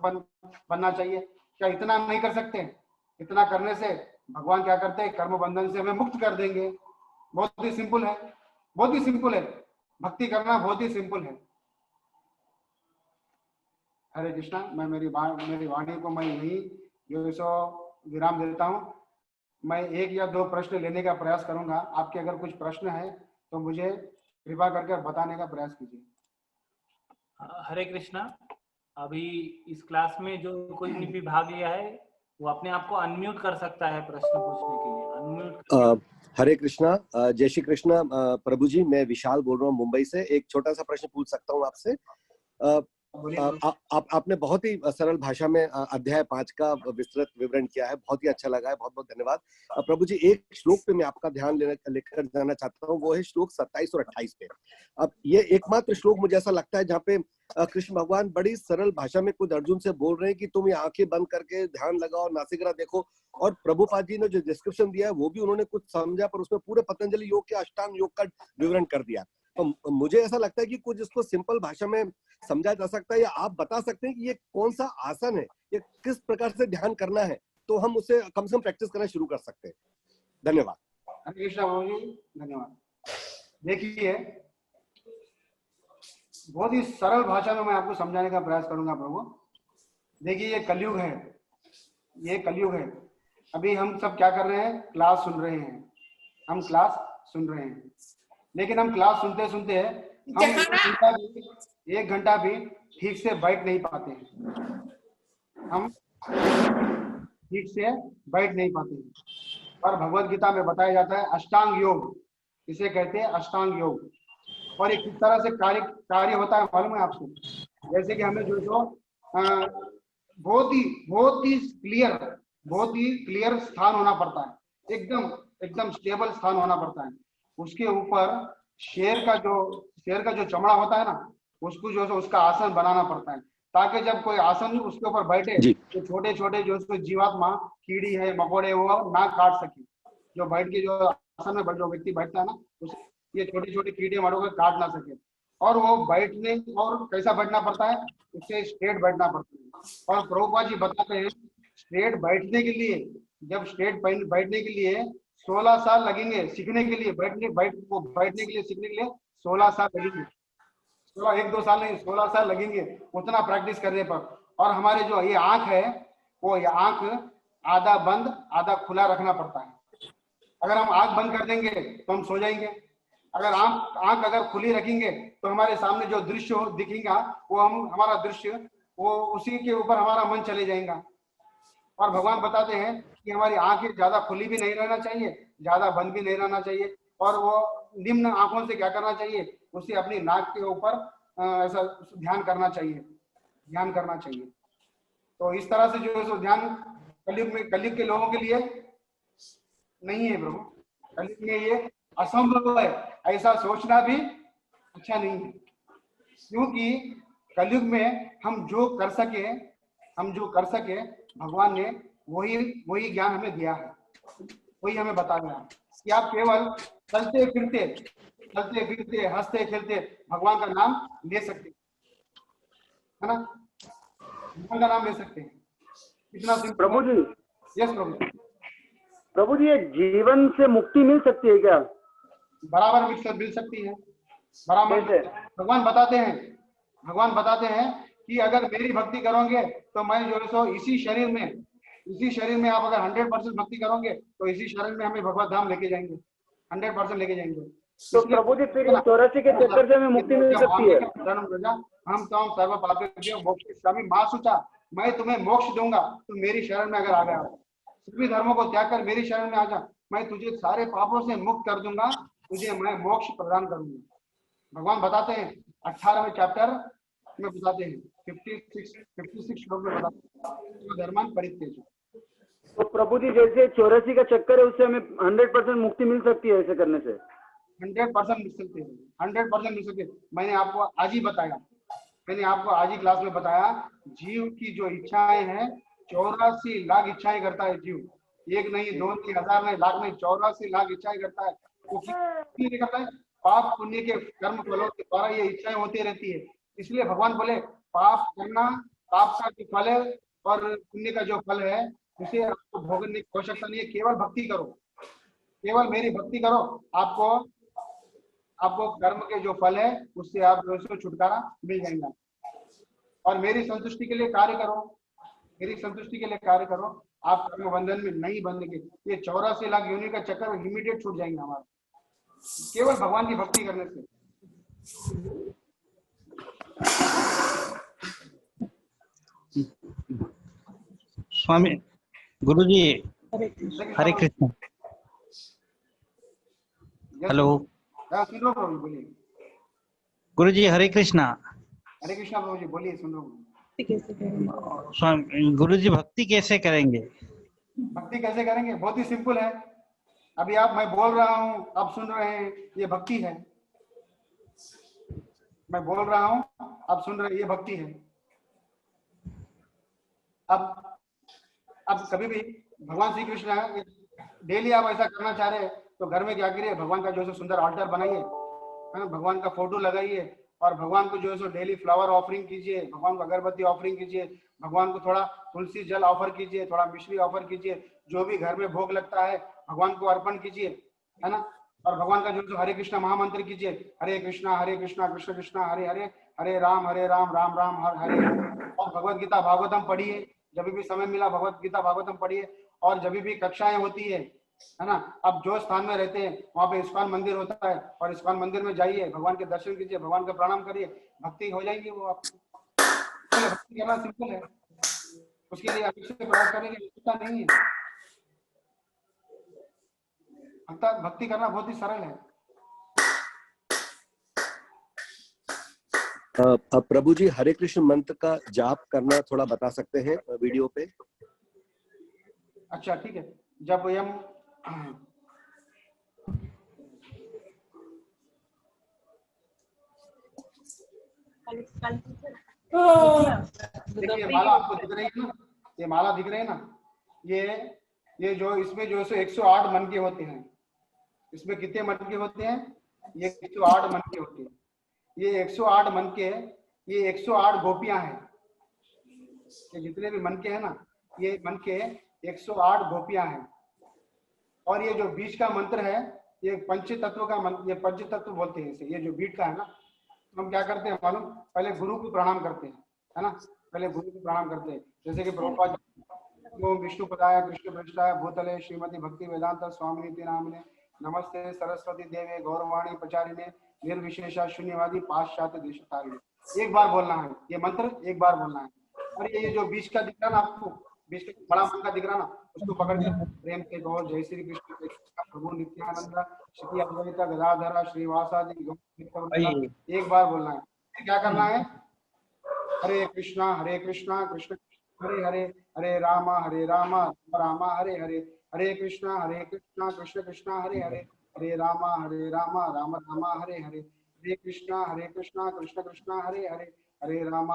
बनना चाहिए। क्या इतना नहीं कर सकते? इतना करने से भगवान क्या करते हैं? कर्म बंधन से हमें मुक्त कर देंगे। बहुत ही सिंपल है, भक्ति करना बहुत ही सिंपल है। हरे कृष्णा। मैं मेरी वाणी को मैं यही विराम देता हूँ। मैं 1 या 2 प्रश्न लेने का प्रयास करूंगा। आपके अगर कुछ प्रश्न है तो मुझे कृपा करके बताने का प्रयास कीजिए। हरे कृष्णा। अभी इस क्लास में जो कोई भी भाग लिया है वो अपने आप को अनम्यूट कर सकता है प्रश्न पूछने के लिए। अनम्यूट। हरे कृष्णा। जय श्री कृष्णा। प्रभु जी, मैं विशाल बोल रहा हूँ मुंबई से। एक छोटा सा प्रश्न पूछ सकता हूँ आपसे? आपने बहुत ही सरल भाषा में अध्याय 5 का विस्तृत विवरण किया है, बहुत ही अच्छा लगा है, बहुत बहुत धन्यवाद। प्रभु जी, एक श्लोक पे मैं आपका ध्यान लेकर जाना चाहता हूँ, वो है श्लोक 27 और 28 पे। अब ये एकमात्र श्लोक मुझे ऐसा लगता है जहाँ पे कृष्ण भगवान बड़ी सरल भाषा में खुद अर्जुन से बोल रहे हैं कि तुम ये आंखें बंद करके ध्यान लगाओ, नासिका देखो। और प्रभुपाद जी ने जो डिस्क्रिप्शन दिया है वो भी उन्होंने कुछ समझा, पर उसमें पूरे पतंजलि योग के अष्टांग योग का विवरण कर दिया। तो मुझे ऐसा लगता है कि कुछ इसको सिंपल भाषा में समझा जा सकता है, या आप बता सकते हैं कि ये कौन सा आसन है, ये किस प्रकार से ध्यान करना है, तो हम उसे कम से कम प्रैक्टिस करना शुरू कर सकते हैं। धन्यवाद। हरे कृष्णा प्रभु जी, धन्यवाद। देखिए, बहुत ही सरल भाषा में मैं आपको समझाने का प्रयास करूंगा प्रभु। देखिए, ये कलयुग है, ये कलयुग है। अभी हम सब क्या कर रहे हैं, क्लास सुन रहे हैं, हम क्लास सुन रहे हैं, लेकिन हम क्लास सुनते सुनते हम 1 घंटा भी ठीक से बैठ नहीं पाते हैं, हम ठीक से बैठ नहीं पाते हैं। और भगवत गीता में बताया जाता है अष्टांग योग, इसे कहते हैं अष्टांग योग। और ये किस तरह से कार्य होता है मालूम है आपको? जैसे कि हमें जो बहुत ही क्लियर स्थान होना पड़ता है, एकदम स्टेबल स्थान होना पड़ता है। उसके ऊपर शेर का जो चमड़ा होता है ना, उसको जो उसका आसन बनाना पड़ता है, ताकि जब कोई आसन उसके ऊपर बैठे तो छोटे छोटे जो उसको जीवात्मा, कीड़ी है, मकोड़े, वो ना काट सके। जो बैठ के जो आसन में जो व्यक्ति बैठता है ना, ये छोटे छोटे कीड़े मकोड़े काट ना सके। और वो बैठने, और कैसा बैठना पड़ता है, उससे स्ट्रेट बैठना पड़ता है। और प्रभुपाद जी बताते हैं स्ट्रेट बैठने के लिए, जब स्ट्रेट बैठने के लिए 16 साल लगेंगे सीखने के लिए, बैठने के लिए सीखने के लिए 16 साल लगेंगे। 1-2 साल नहीं, 16 साल लगेंगे उतना प्रैक्टिस करने पर। और हमारे जो ये आंख है, वो ये आंख आधा बंद आधा खुला रखना पड़ता है। अगर हम आंख बंद कर देंगे तो हम सो जाएंगे, अगर आंख अगर खुली रखेंगे तो हमारे सामने जो दृश्य दिखेगा वो हमारा दृश्य, वो उसी के ऊपर हमारा मन चले जाएगा। और भगवान बताते हैं कि हमारी आंखें ज्यादा खुली भी नहीं रहना चाहिए, ज्यादा बंद भी नहीं रहना चाहिए। और वो निम्न आंखों से क्या करना चाहिए, उसे अपनी नाक के ऊपर ऐसा ध्यान करना चाहिए। तो इस तरह से जो है सो ध्यान कलयुग के लोगों के लिए नहीं है प्रभु। कलयुग में ये असंभव है, ऐसा सोचना भी अच्छा नहीं है। क्योंकि कलयुग में हम जो कर सके भगवान ने वही ज्ञान हमें दिया है, वही हमें बताया है कि आप केवल चलते फिरते हंसते खेलते भगवान का नाम ले सकते है ना, भगवान का नाम ले सकते हैं। इतना प्रभु जी, यस प्रभु जी, ये जीवन से मुक्ति मिल सकती है क्या? बराबर मिल सकती है, बराबर। भगवान बताते हैं कि अगर मेरी भक्ति करोगे तो मैं जो है सो इसी शरीर में आप अगर 100% भक्ति करोगे तो इसी शरीर में हमें भगवत धाम लेके जाएंगे, 100% लेके जाएंगे। तो प्रभु जी, फिर 84 के चक्कर से हमें मुक्ति मिल सकती है? हम तो सर्व पापेभ्यो मोक्षयिष्यामि मा शुचा, मैं तुम्हें मोक्ष दूंगा, तुम मेरी शरण में अगर आ गया। सभी धर्मों को त्याग कर मेरी शरण में आ जा, मैं तुझे सारे पापों से मुक्त कर दूंगा, तुझे मैं मोक्ष प्रदान करूंगा। भगवान बताते हैं 18वें चैप्टर में बताते हैं, 56 श्लोक में बताते हैं धर्मान परित्यज्य। तो प्रभु जी, जैसे 84 का चक्कर है, उससे हमें 100% मुक्ति मिल सकती है ऐसे करने से? 100% मिल सकती है, 100% मिल सकती है। मैंने आपको आज ही क्लास में बताया, जीव की जो इच्छाएं हैं 84 लाख इच्छाएं करता है जीव, 1 नहीं 2 नहीं 1000 नहीं लाख नहीं, 84 लाख इच्छाएं करता है। वो क्यों करता है? पाप पुण्य के कर्म फलों के द्वारा ये इच्छाएं होती रहती है। इसलिए भगवान बोले पाप करना, पाप का जो फल है और पुण्य का जो फल है उसे आपको भोगने की आवश्यकता नहीं है। केवल भक्ति करो, केवल मेरी भक्ति करो, आपको कर्म के जो फल है उससे आप छुटकारा मिल जाएगा। और मेरी संतुष्टि के लिए कार्य करो, आप कर्म बंधन में नहीं बंधेंगे। ये 84 लाख योनि का चक्कर इमीडिएट छूट जाएंगे हमारा, केवल भगवान की भक्ति करने से। स्वामी गुरु जी, हरे कृष्ण। हेलो बोलिए। गुरु जी, हरे कृष्णा। हरे कृष्णा प्रभु जी, बोलिए, सुन रहा हूँ। स्वामी गुरु जी, भक्ति कैसे करेंगे? भक्ति कैसे करेंगे? बहुत ही सिंपल है। अभी मैं बोल रहा हूँ, आप सुन रहे हैं, ये भक्ति है। मैं बोल रहा हूँ, आप सुन रहे हैं, ये भक्ति है। अब कभी भी भगवान श्री कृष्ण डेली आप ऐसा करना चाह रहे हैं तो घर में क्या करिए, भगवान का जो सुंदर ऑल्टर बनाइए, है ना, भगवान का फोटो लगाइए और भगवान को जो है सो डेली फ्लावर ऑफरिंग कीजिए, भगवान को अगरबत्ती ऑफरिंग कीजिए, भगवान को थोड़ा तुलसी जल ऑफर कीजिए, थोड़ा मिश्री ऑफर कीजिए, जो भी घर में भोग लगता है भगवान को अर्पण कीजिए, है ना। और भगवान का जो है सो हरे कृष्णा महामंत्र कीजिए, हरे कृष्णा कृष्ण कृष्णा हरे हरे, हरे राम राम राम हरे हरे। और भगवत गीता भागवतम पढ़िए, जब भी समय मिला भगवत गीता भागवतम पढ़िए। और जब भी कक्षाएं होती है ना, आप जो स्थान में रहते हैं वहां पे इस्कॉन मंदिर होता है, और इस्कॉन मंदिर में जाइए, भगवान के दर्शन कीजिए, भगवान का प्रणाम करिए, भक्ति हो जाएगी वो आपकी। भक्ति करना सिंपल है, उसके लिए अलग से प्रयास करने की आवश्यकता नहीं है। भक्ति करना बहुत ही सरल है। अब प्रभु जी हरे कृष्ण मंत्र का जाप करना थोड़ा बता सकते हैं वीडियो पे? अच्छा ठीक है। जब हम देखिए माला आपको दिख रही है ना, ये माला दिख रही है ना, ये जो इसमें जो है 108 मन के होते हैं। इसमें कितने मन के होते हैं? ये 108 मन के होते हैं। ये 108 मन के, ये 108 गोपियां हैं। ये जितने भी मन के हैं ना, ये मन के 108 गोपियां हैं। और ये जो बीच का मंत्र है, ये पंच तत्व का मंत्र, ये पंच तत्व बोलते हैं इसे। ये जो बीच का है ना, हम क्या करते हैं मालूम? पहले गुरु को प्रणाम करते हैं, है ना, पहले गुरु को प्रणाम करते हैं। जैसे कि प्रभुपाद ओम विष्णु पदाय कृष्ण पृष्ठाय भूतले श्रीमती भक्ति वेदांत स्वामिनिति नामिने नमस्ते सरस्वती देवे गौरवाणी प्रचारिणे निर्विशेषा शून्यवादी पाश्चात्य देशतारिणे। एक बार बोलना है ये मंत्र, एक बार बोलना है। और ये जो बीच का दिख रहा ना आपको, बीच का बड़ा मन का दिख रहा ना, उसको पकड़ के प्रेम से गौर जय श्री कृष्ण प्रभु नित्यानंद श्री अद्वैत गदाधर श्रीवासादि एक बार बोलना है। क्या करना है? हरे कृष्णा कृष्ण हरे हरे, हरे राम राम हरे हरे, हरे कृष्णा कृष्ण कृष्ण हरे हरे, हरे राम राम राम हरे हरे, हरे कृष्णा कृष्ण कृष्ण हरे हरे, हरे राम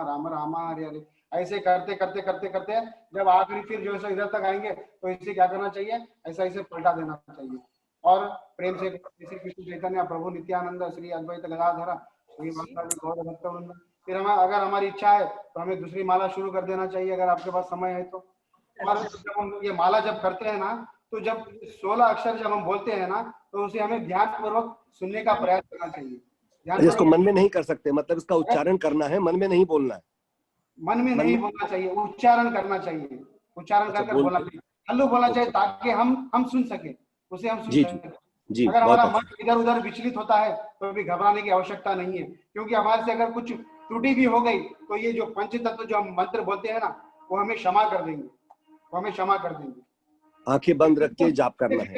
राम राम हरे हरे। ऐसे करते करते करते करते जब आखिरी फिर जो है इधर तक आएंगे तो इसे क्या करना चाहिए? ऐसा इसे पलटा देना चाहिए। और प्रेम से श्री कृष्ण चैतन्य प्रभु नित्यानंद श्री अद्वैत गदाधर श्री गौर भक्तवृंद। फिर हम अगर हमारी इच्छा है तो हमें दूसरी माला शुरू कर देना चाहिए, अगर आपके पास समय है तो। और जब हम ये माला जब करते हैं ना, तो जब 16 अक्षर जब हम बोलते हैं ना, तो उसे हमें ध्यान पूर्वक सुनने का प्रयास करना चाहिए। इसको मन में नहीं कर सकते, मतलब इसका उच्चारण करना है, मन में नहीं बोलना है। मन में नहीं बोलना चाहिए, उच्चारण करना चाहिए, उच्चारण कर बोलना चाहिए, हल्लू बोलना चाहिए, ताकि हम सुन सके, उसे हम सुन सके। अगर हमारा मन इधर उधर विचलित होता है तो भी घबराने की आवश्यकता नहीं है, क्योंकि हमारे से अगर कुछ त्रुटि भी हो गई तो ये जो पंच तत्व जो हम मंत्र बोलते हैं ना, वो हमें क्षमा कर देंगे, वो हमें क्षमा कर देंगे। आंखें बंद रख के जाप करना है,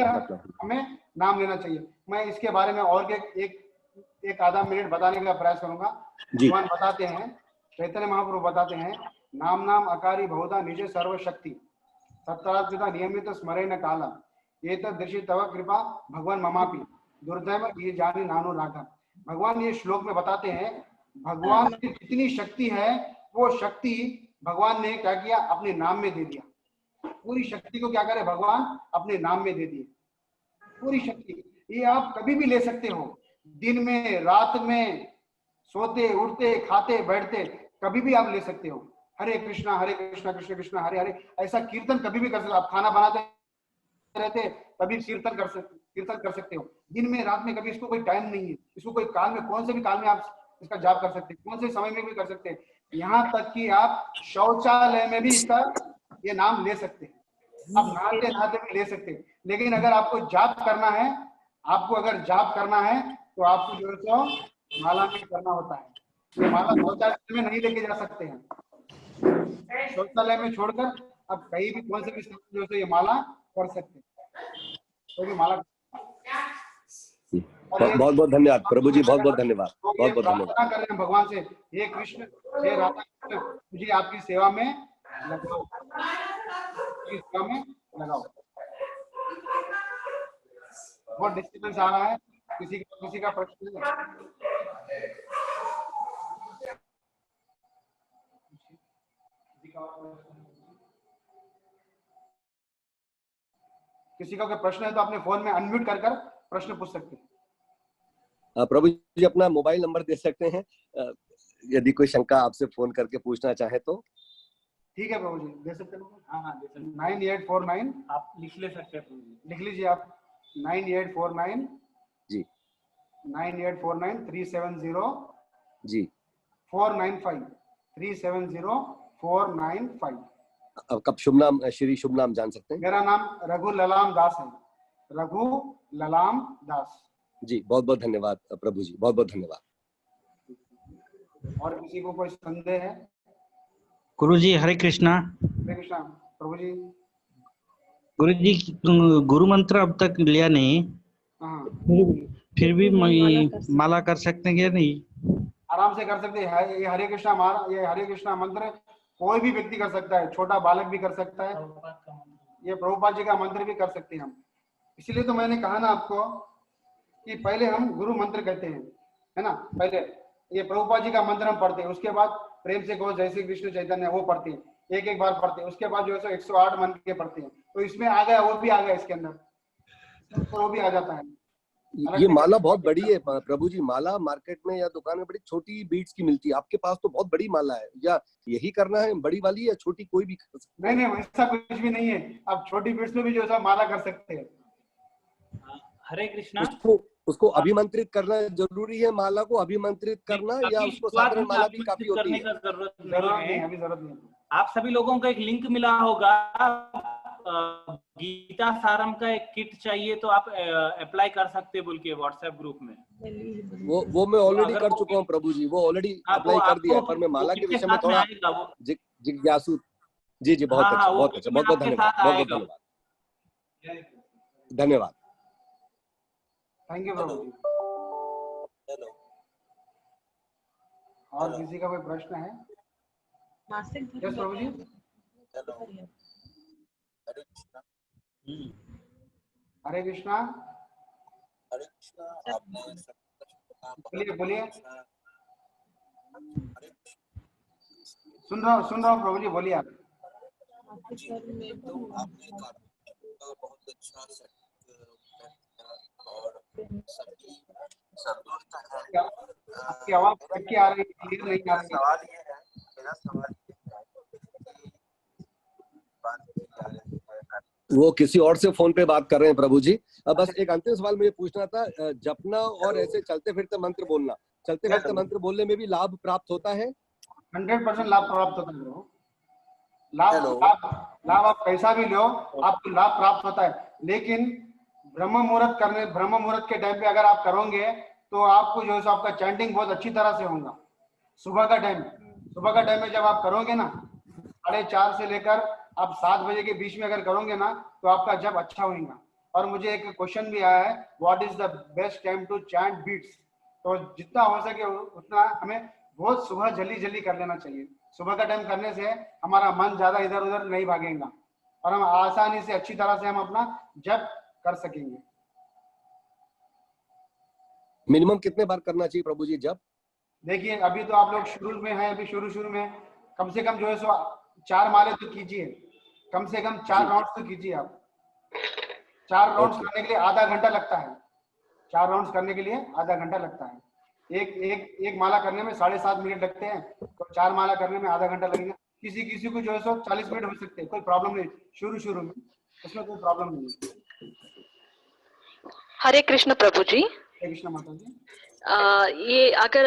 हमें नाम लेना चाहिए। मैं इसके बारे में और एक आधा मिनट बताने का प्रयास करूंगा। भगवान बताते हैं, चैतन्य महाप्रभु बताते हैं, नाम नाम अकारी बहुधा निज सर्वशक्ति तत्काल नियमित स्मरे न काला ये तदृशि तव कृपा भगवान ममापि दुर्दैव ये जानी नानो राघा। भगवान ये श्लोक में बताते हैं, भगवान की जितनी शक्ति है वो शक्ति भगवान ने क्या किया? अपने नाम में दे दिया। पूरी शक्ति को क्या करे? भगवान अपने नाम में दे दिए, पूरी शक्ति। ये आप कभी भी ले सकते हो, दिन में, रात में, सोते उठते खाते बैठते, कभी भी आप ले सकते हो। हरे कृष्णा कृष्ण कृष्ण हरे हरे, ऐसा कीर्तन कभी भी कर सकते हो। आप खाना बनाते रहते तभी कीर्तन कर सकते हो, दिन में रात में, कभी इसको कोई टाइम नहीं है, इसको कोई काल में, कौन से भी काल में आप इसका जाप कर सकते हैं, कौन से समय में भी कर सकते हैं। यहाँ तक कि आप शौचालय में भी इसका ये नाम ले सकते हैं, आप नहाते नहाते भी ले सकते हैं। लेकिन अगर आपको जाप करना है, तो आपको जो है माला में करना होता है। ये माला शौचालय में नहीं लेके जा सकते हैं, शौचालय में छोड़कर आप कहीं भी, कौन से भी जो है ये माला कर सकते हैं, तो भी माला। बहुत बहुत धन्यवाद प्रभु जी, बहुत बहुत धन्यवाद, बहुत बहुत धन्यवाद। प्रार्थना कर रहे हैं भगवान से, हे कृष्ण हे राधा कृष्ण, मुझे आपकी सेवा में लगाओ, सेवा में लगाओ। बहुत डिस्टर्बेंस आ रहा है, किसी का प्रश्न है? किसी का कोई प्रश्न है तो अपने फोन में अनम्यूट कर प्रश्न पूछ सकते हैं। प्रभु जी अपना मोबाइल नंबर दे सकते हैं, यदि कोई शंका आपसे फोन करके पूछना चाहे तो। ठीक है प्रभु जी, दे सकते हैं। हाँ हाँ दे सकते हैं। 9849, आप लिख ले सकते हैं प्रभु जी। लिख लीजिए आप। 9849 जी 9849 370 जी 495 370 495। अब कब शुभ नाम, श्री शुभ नाम जान सकते हैं? मेरा नाम रघु ललाम दास है, रघु ललाम दास। जी बहुत बहुत धन्यवाद प्रभु जी, बहुत बहुत धन्यवाद। और किसी को कोई संदेह है? गुरुजी हरे कृष्णा। हरे कृष्णा प्रभु जी। गुरुजी गुरु मंत्र अब तक लिया नहीं, हाँ फिर भी माला कर सकते हैं या नहीं? आराम से कर सकते हैं। ये हरे कृष्णा ये हरे कृष्णा मंत्र कोई भी व्यक्ति कर सकता है, छोटा बालक भी कर सकता है। ये प्रभुपाद जी का मंत्र भी कर सकते हैं हम। इसीलिए तो मैंने कहा ना आपको कि पहले हम गुरु मंत्र कहते हैं, है ना। पहले ये प्रभुपाद जी का मंत्र हम पढ़ते हैं, उसके बाद प्रेम से कहो जय श्री कृष्ण चैतन्य वो पढ़ते हैं, एक एक बार पढ़ते हैं। उसके बाद जो है 108 मंत्र के पढ़ते हैं। तो इसमें आ गया, वो भी आ गया इसके अंदर, तो वो भी आ जाता है। ये माला बहुत बड़ी है प्रभु जी। माला मार्केट में या दुकान में बड़ी छोटी बीट्स की मिलती है, आपके पास तो बहुत बड़ी माला है। या यही करना है, बड़ी वाली या छोटी कोई भी कर सकते? नहीं ऐसा कुछ भी नहीं है। आप छोटी बीट्स में भी जो है माला कर सकते हैं। हरे कृष्णा। उसको अभिमंत्रित करना जरूरी है, माला को अभिमंत्रित करना, या उसको साधारण माला भी काफी होती है? जरूरत नहीं है, अभी जरूरत नहीं है। आप सभी लोगों को एक लिंक मिला होगा, गीता सारम का एक किट चाहिए तो आप अप्लाई कर सकते हैं बोल के व्हाट्सएप ग्रुप में। वो मैं ऑलरेडी कर चुका हूँ प्रभु जी, वो ऑलरेडी अप्लाई कर दिया है, पर मैं माला के विषय में थोड़ा जिज्ञासु। जी जी बहुत अच्छा, बहुत अच्छा, बहुत बहुत धन्यवाद, बहुत बहुत धन्यवाद, धन्यवाद। थैंक यू प्रभु जी। और किसी का कोई प्रश्न है? यस प्रभु जी। हरे कृष्णा। बोलिए बोलिए। सुन रहा हूँ प्रभु जी, बोलिए आप। आपकी आवाज कट के आ रही है, क्लियर नहीं आ रही। सवाल ये है, मेरा सवाल वो किसी और से फोन पे बात कर रहे हैं प्रभु जी। बस एक अंतिम सवाल मुझे पूछना था, जपना और ऐसे चलते फिरते मंत्र बोलना, चलते फिरते मंत्र बोलने में भी लाभ प्राप्त होता है? 100% लाभ प्राप्त होता है। लाभ आप पैसा भी लो, आपको लाभ प्राप्त होता है। लेकिन ब्रह्म मुहूर्त के टाइम पे अगर आप करोगे तो आपको जो है आपका चैंटिंग बहुत अच्छी तरह से होगा। सुबह का टाइम में जब आप करोगे ना, 4:30 से लेकर आप 7 बजे के बीच में अगर करोगे ना, तो आपका जब अच्छा होगा। और मुझे एक क्वेश्चन भी आया है, what is the best time to chant beads? तो जितना हो सके उतना हमें बहुत सुबह जल्दी कर लेना चाहिए। सुबह का टाइम करने से हमारा मन ज्यादा इधर उधर नहीं भागेगा और हम आसानी से अच्छी तरह से हम अपना जप कर सकेंगे। मिनिमम कितने बार करना चाहिए प्रभु जी जप? देखिए अभी तो आप लोग शुरू में हैं, अभी शुरू में कम से कम जो है 4 माले तो कीजिए, कम से कम 4 राउंड्स तो कीजिए आप। 4 राउंड्स करने के लिए आधा घंटा लगता है। 4 राउंड्स करने के लिए आधा घंटा लगता है। एक माला करने में 7.5 मिनट लगते हैं, तो 4 माला करने में आधा घंटा लगेगा। किसी को जो है 40 मिनट हो सकते हैं, कोई प्रॉब्लम नहीं। शुरू में उसमें कोई प्रॉब्लम नहीं। हरे कृष्ण प्रभु जी। हरे कृष्ण माता जी। ये अगर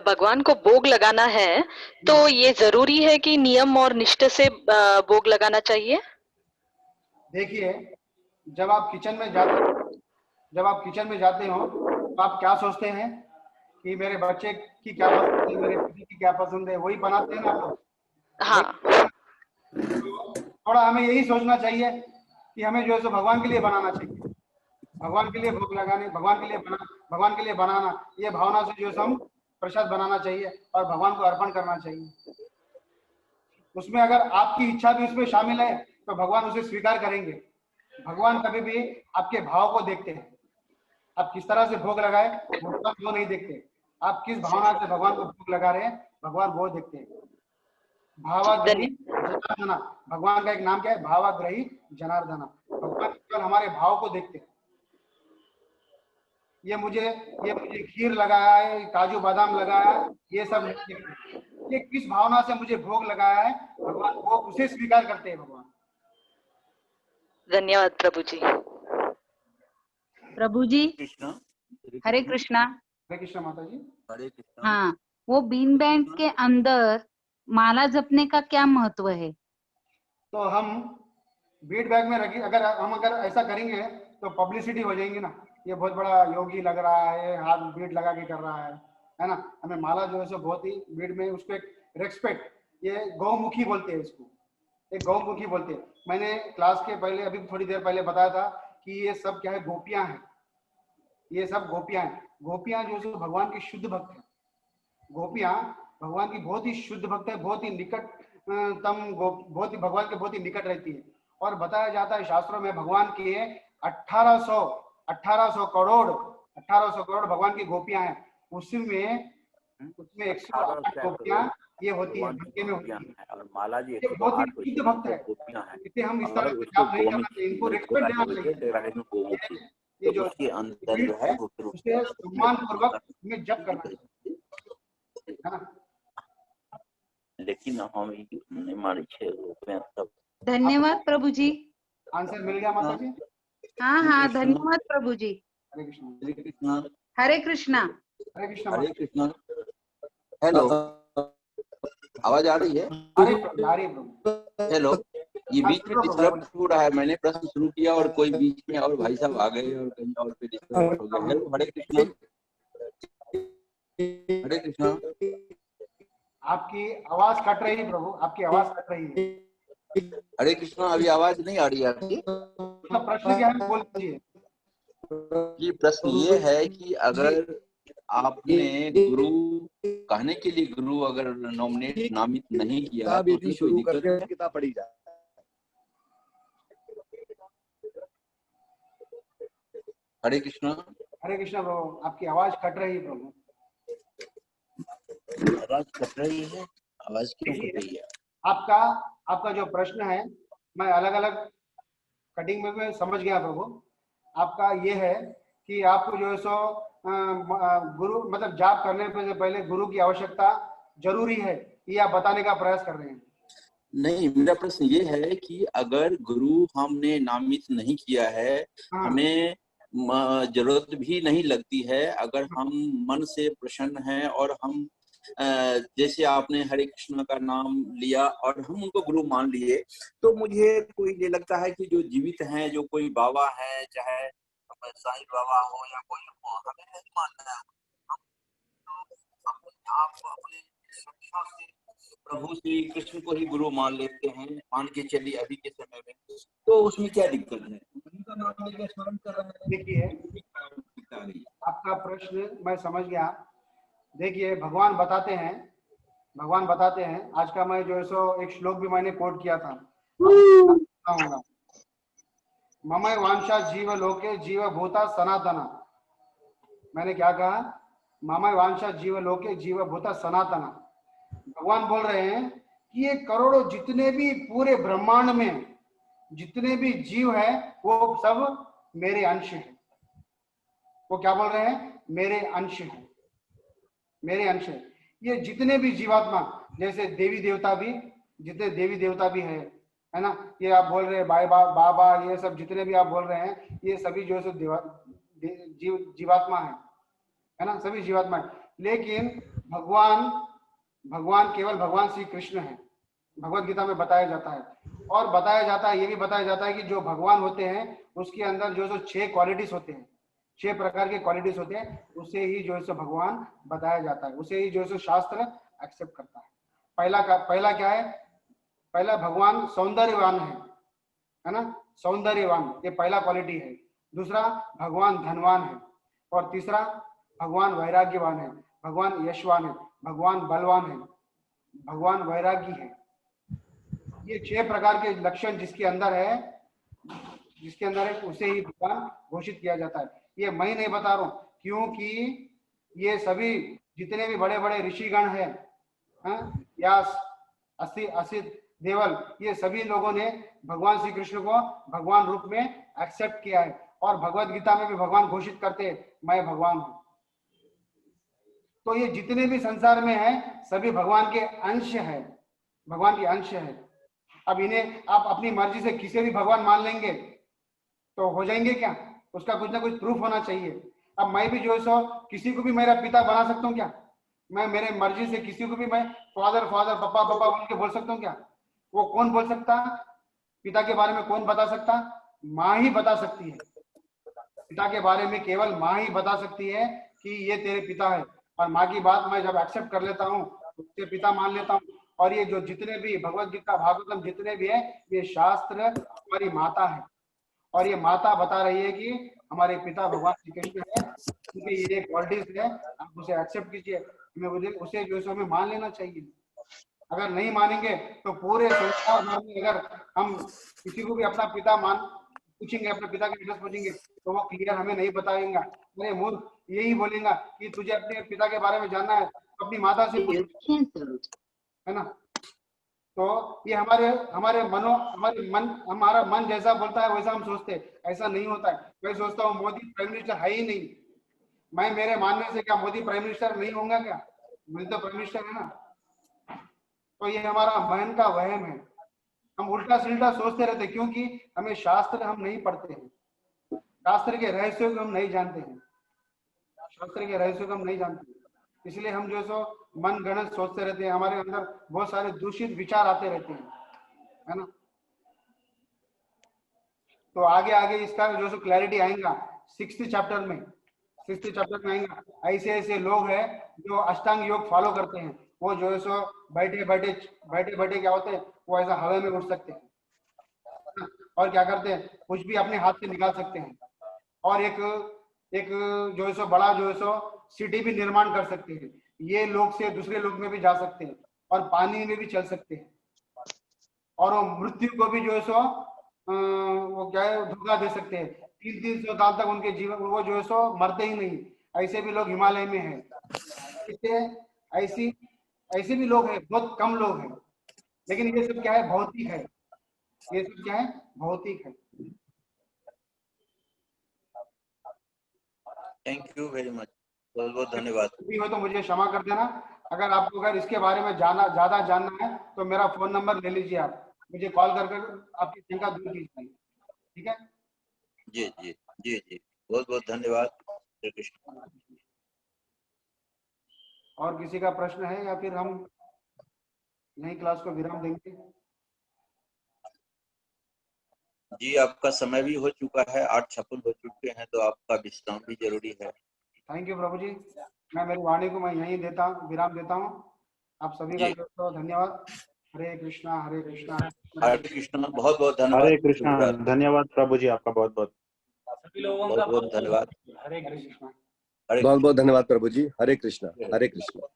भगवान को भोग लगाना है तो ये जरूरी है कि नियम और निष्ठा से भोग लगाना चाहिए? देखिए जब आप किचन में जाते हो तो आप क्या सोचते हैं कि मेरे बच्चे की क्या पसंद है, मेरे पति की क्या पसंद है, वही बनाते हैं ना आप लोग। हाँ। थोड़ा हमें यही सोचना चाहिए कि हमें जो है भगवान के लिए बनाना चाहिए। भगवान के लिए भोग लगाने, भगवान के लिए बनाना, ये भावना से जो हम प्रसाद बनाना चाहिए और भगवान को अर्पण करना चाहिए। उसमें अगर आपकी इच्छा भी उसमें शामिल है तो भगवान उसे स्वीकार करेंगे। भगवान कभी भी आपके भाव को देखते हैं। आप किस तरह से भोग लगाए भगवान वो नहीं देखते, आप किस भावना से भगवान को भोग लगा रहे हैं भगवान वो देखते हैं। भावाग्रही जनार्दना, भगवान का एक नाम क्या है? भावाग्रही जनार्दना। भगवान केवल हमारे भाव को देखते हैं। ये मुझे खीर लगाया है, काजू बादाम लगाया है, ये सब ये किस भावना से मुझे भोग लगाया है, भगवान वो उसे स्वीकार करते हैं भगवान। धन्यवाद प्रभु जी। प्रभु जी हरे कृष्णा। हरे कृष्णा माता जी। हरे कृष्णा। हाँ, वो बीन बैंड के अंदर माला जपने का क्या महत्व है? तो हम बीट बैग में रखी, अगर ऐसा करेंगे तो पब्लिसिटी हो जाएंगी ना, ये बहुत बड़ा योगी लग रहा है, हाथ बीट लगा के कर रहा है ना। हमें माला जो है सो बहुत ही बीट में उसको एक रेस्पेक्ट, ये गौमुखी बोलते हैं इसको, एक गौमुखी बोलते हैं। मैंने क्लास के पहले अभी थोड़ी देर पहले बताया था कि ये सब क्या है, गोपियां हैं, ये सब गोपियां हैं। गोपियां जो है भगवान की शुद्ध भक्त है, गोपियां भगवान की बहुत ही शुद्ध भक्त है, बहुत ही निकटतम, बहुत ही भगवान के बहुत ही निकट रहती है। और बताया जाता है शास्त्रों में भगवान के 1800 करोड़ भगवान की गोपियां हैं, उसमें 108 गोपियां ये होती है, भक्ति में होती है, और माला जी बहुत ही शुद्ध भक्त है। इसे हम इस तरह से जाप नहीं करना चाहिए, इनको रेस्पेक्ट देना चाहिए। ये जो उसके अंदर जो है उसे सम्मान पूर्वक में जप करना चाहिए, है ना। लेकिन हम मानी सब। धन्यवाद प्रभु जी। आंसर मिल गया माता जी? हाँ हाँ, धन्यवाद प्रभु जी। हरे कृष्णा। हरे कृष्णा। हरे कृष्णा। हरे कृष्णा। हेलो, आवाज आ रही है? आ रही है। हेलो, ये बीच में डिस्टर्ब हो रहा है। मैंने प्रश्न शुरू किया और कोई बीच में और भाई साहब आ गए और कहीं और पे डिस्टर्ब हो गया। हेलो, हरे कृष्णा। हरे कृष्णा। आपकी आवाज कट रही है प्रभु, आपकी आवाज कट रही है। हरे कृष्णा, अभी आवाज नहीं आ रही है आपकी? प्रश्न क्या है बोल दीजिए। ये प्रश्न ये है कि अगर आपने गुरु कहने के लिए गुरु अगर नामित नहीं किया तो उसमें कोई दिक्कत है? किताब पढ़ी जाए। हरे कृष्णा। हरे कृष्णा प्रभु, आपकी आवाज कट रही है प्रभु। आवाज कट रही है? आवाज क्यों कट रही है? आपका जो प्रश्न है, मैं अलग अलग कटिंग में समझ गया प्रभु। आपका ये है कि आपको जो है सो गुरु मतलब जाप करने से पहले गुरु की आवश्यकता जरूरी है, ये आप बताने का प्रयास कर रहे हैं। नहीं, मेरा प्रश्न ये है कि अगर गुरु हमने नामित नहीं किया है, हमें जरूरत भी नहीं लगती है, अगर हम मन से प्रसन्न हैं और हम जैसे आपने हरे कृष्ण का नाम लिया और हम उनको गुरु मान लिए, तो मुझे कोई ये लगता है कि जो जीवित हैं, जो कोई बाबा है, चाहे साईं बाबा हो या कोई हो, हमें नहीं मानना है। आप अपने शिक्षा से प्रभु श्री कृष्ण को ही गुरु मान लेते हैं, मान के चलिए अभी के समय में, तो उसमें क्या दिक्कत है? उनका नाम लेकर स्मरण कर रहे हैं। देखिए, आपका प्रश्न मैं समझ गया। देखिए, भगवान बताते हैं, आज का मैं जो है सो एक श्लोक भी मैंने कोट किया था, ममय वांछा जीव लोके जीव भूता सनातना। मैंने क्या कहा? ममय वांछा जीव लोके जीव भूता सनातना। भगवान बोल रहे हैं कि ये करोड़ों जितने भी पूरे ब्रह्मांड में जितने भी जीव है वो सब मेरे अंश है। वो क्या बोल रहे हैं? मेरे अंश है, मेरे अंश है। ये जितने भी जीवात्मा, जैसे देवी देवता भी, जितने देवी देवता भी है ना, ये आप बोल रहे हैं बाबा, ये सब जितने भी आप बोल रहे हैं, ये सभी जो है जीवात्मा है ना, सभी जीवात्मा है। लेकिन भगवान केवल भगवान श्री कृष्ण है, भगवत गीता में बताया जाता है। और बताया जाता है, ये भी बताया जाता है कि जो भगवान होते हैं उसके अंदर जो 6 क्वालिटीज होते हैं, 6 प्रकार के क्वालिटीज होते हैं, उसे ही जो है भगवान बताया जाता है, उसे ही जो है शास्त्र एक्सेप्ट करता है। पहला क्या है? पहला भगवान सौंदर्यवान है ना, सौंदर्यवान, ये पहला क्वालिटी है। दूसरा भगवान धनवान है, और तीसरा भगवान वैराग्यवान है, भगवान यशवान है, भगवान बलवान है, भगवान वैरागी है। ये 6 प्रकार के लक्षण जिसके अंदर है, उसे ही भगवान घोषित किया जाता है। ये मैं नहीं बता रहा हूं, क्योंकि ये सभी जितने भी बड़े बड़े ऋषिगण हैं, व्यास, असित, देवल, ये सभी लोगों ने भगवान श्री कृष्ण को भगवान रूप में एक्सेप्ट किया है और भगवत गीता में भी भगवान घोषित करते हैं मैं भगवान हूँ। तो ये जितने भी संसार में है सभी भगवान के अंश है, भगवान के अंश है। अब इन्हें आप अपनी मर्जी से किसी भी भगवान मान लेंगे तो हो जाएंगे क्या? उसका कुछ ना कुछ प्रूफ होना चाहिए। अब मैं भी जो है सो किसी को भी मेरा पिता बना सकता हूँ क्या? मैं मेरे मर्जी से किसी को भी मैं फादर फादर पप्पा पप्पा बोल के बोल सकता हूँ क्या? वो कौन बोल सकता? पिता के बारे में कौन बता सकता? माँ ही बता सकती है। पिता के बारे में केवल माँ ही बता सकती है कि ये तेरे पिता है, और माँ की बात मैं जब एक्सेप्ट कर लेता हूँ उसके पिता मान लेता हूँ। और ये जो जितने भी भगवत गीता भागवतम जितने भी है ये शास्त्र हमारी माता है, और ये माता बता रही है कि हमारे पिता भगवान श्री कृष्ण है, क्योंकि ये क्वालिटीज है, आप उसे एक्सेप्ट कीजिए। हमें उसे जो है हमें मान लेना चाहिए। अगर नहीं मानेंगे तो पूरे संसार भर में अगर हम किसी को भी अपना पिता मान पूछेंगे, अपने पिता के एड्रेस पूछेंगे तो वो क्लियर हमें नहीं बताएगा। अरे मूर्ख, यही बोलेगा कि तुझे अपने पिता के बारे में जानना है अपनी माता से पूछ, है ना। तो ये हमारा मन जैसा बोलता है वैसा हम सोचते हैं, ऐसा नहीं होता है। मैं सोचता हूँ मोदी प्राइम मिनिस्टर है ही नहीं, मैं मेरे मानने से क्या मोदी प्राइम मिनिस्टर नहीं होगा क्या? मोदी तो प्राइम मिनिस्टर है ना। तो ये हमारा मन का वहम है, हम उल्टा सीधा सोचते रहते क्योंकि हमें शास्त्र हम नहीं पढ़ते हैं, शास्त्र के रहस्यों को हम नहीं जानते हैं, शास्त्र के रहस्यों को हम नहीं जानते हैं। इसलिए हम जो सो मन गणत सोचते रहते हैं, हमारे अंदर बहुत सारे दूषित विचार आते रहते हैं, है ना। तो आगे आगे इसका जो सो क्लैरिटी आएगा 6th चैप्टर में, 6th चैप्टर में आएगा। ऐसे ऐसे लोग हैं जो अष्टांग योग फॉलो करते हैं, वो जो है सो बैठे बैठे क्या होते हैं, वो ऐसा हवा में उड़ सकते हैं और क्या करते हैं, कुछ भी अपने हाथ से निकाल सकते हैं, और एक जो है सो बड़ा जो है सो सिटी भी निर्माण कर सकते हैं। ये लोग से दूसरे लोग में भी जा सकते हैं और पानी में भी चल सकते हैं, और वो मृत्यु को भी जो है सो वो क्या है धोखा दे सकते हैं। 300 साल तक उनके जीवन वो जो है सो मरते ही नहीं। ऐसे भी लोग हिमालय में हैं, ऐसे भी लोग हैं, बहुत कम लोग हैं। लेकिन ये सब क्या है, भौतिक है, ये सब क्या है, भौतिक है। थैंक यू वेरी मच, बहुत बहुत धन्यवाद। भी हो तो मुझे क्षमा कर देना। अगर आपको अगर इसके बारे में ज्यादा जानना है तो मेरा फोन नंबर ले लीजिए, आप मुझे कॉल कर आपकी शंका दूर कीजिए, ठीक है? जी जी जी जी, बहुत बहुत धन्यवाद। हरे कृष्ण। और किसी का प्रश्न है या फिर हम नई क्लास को विराम देंगे? जी, आपका समय भी हो चुका है, 8:56 हो चुके हैं, तो आपका विश्राम भी जरूरी है। थैंक यू प्रभु जी, मैं मेरी वाणी को मैं यहीं विराम देता हूँ। आप सभी का तो धन्यवाद। हरे कृष्णा हरे कृष्णा हरे कृष्णा, बहुत बहुत धन्यवाद। हरे कृष्णा, धन्यवाद प्रभु जी, आपका बहुत बहुत बहुत बहुत धन्यवाद। हरे कृष्णा। बहुत बहुत धन्यवाद प्रभु जी। हरे कृष्णा हरे कृष्णा।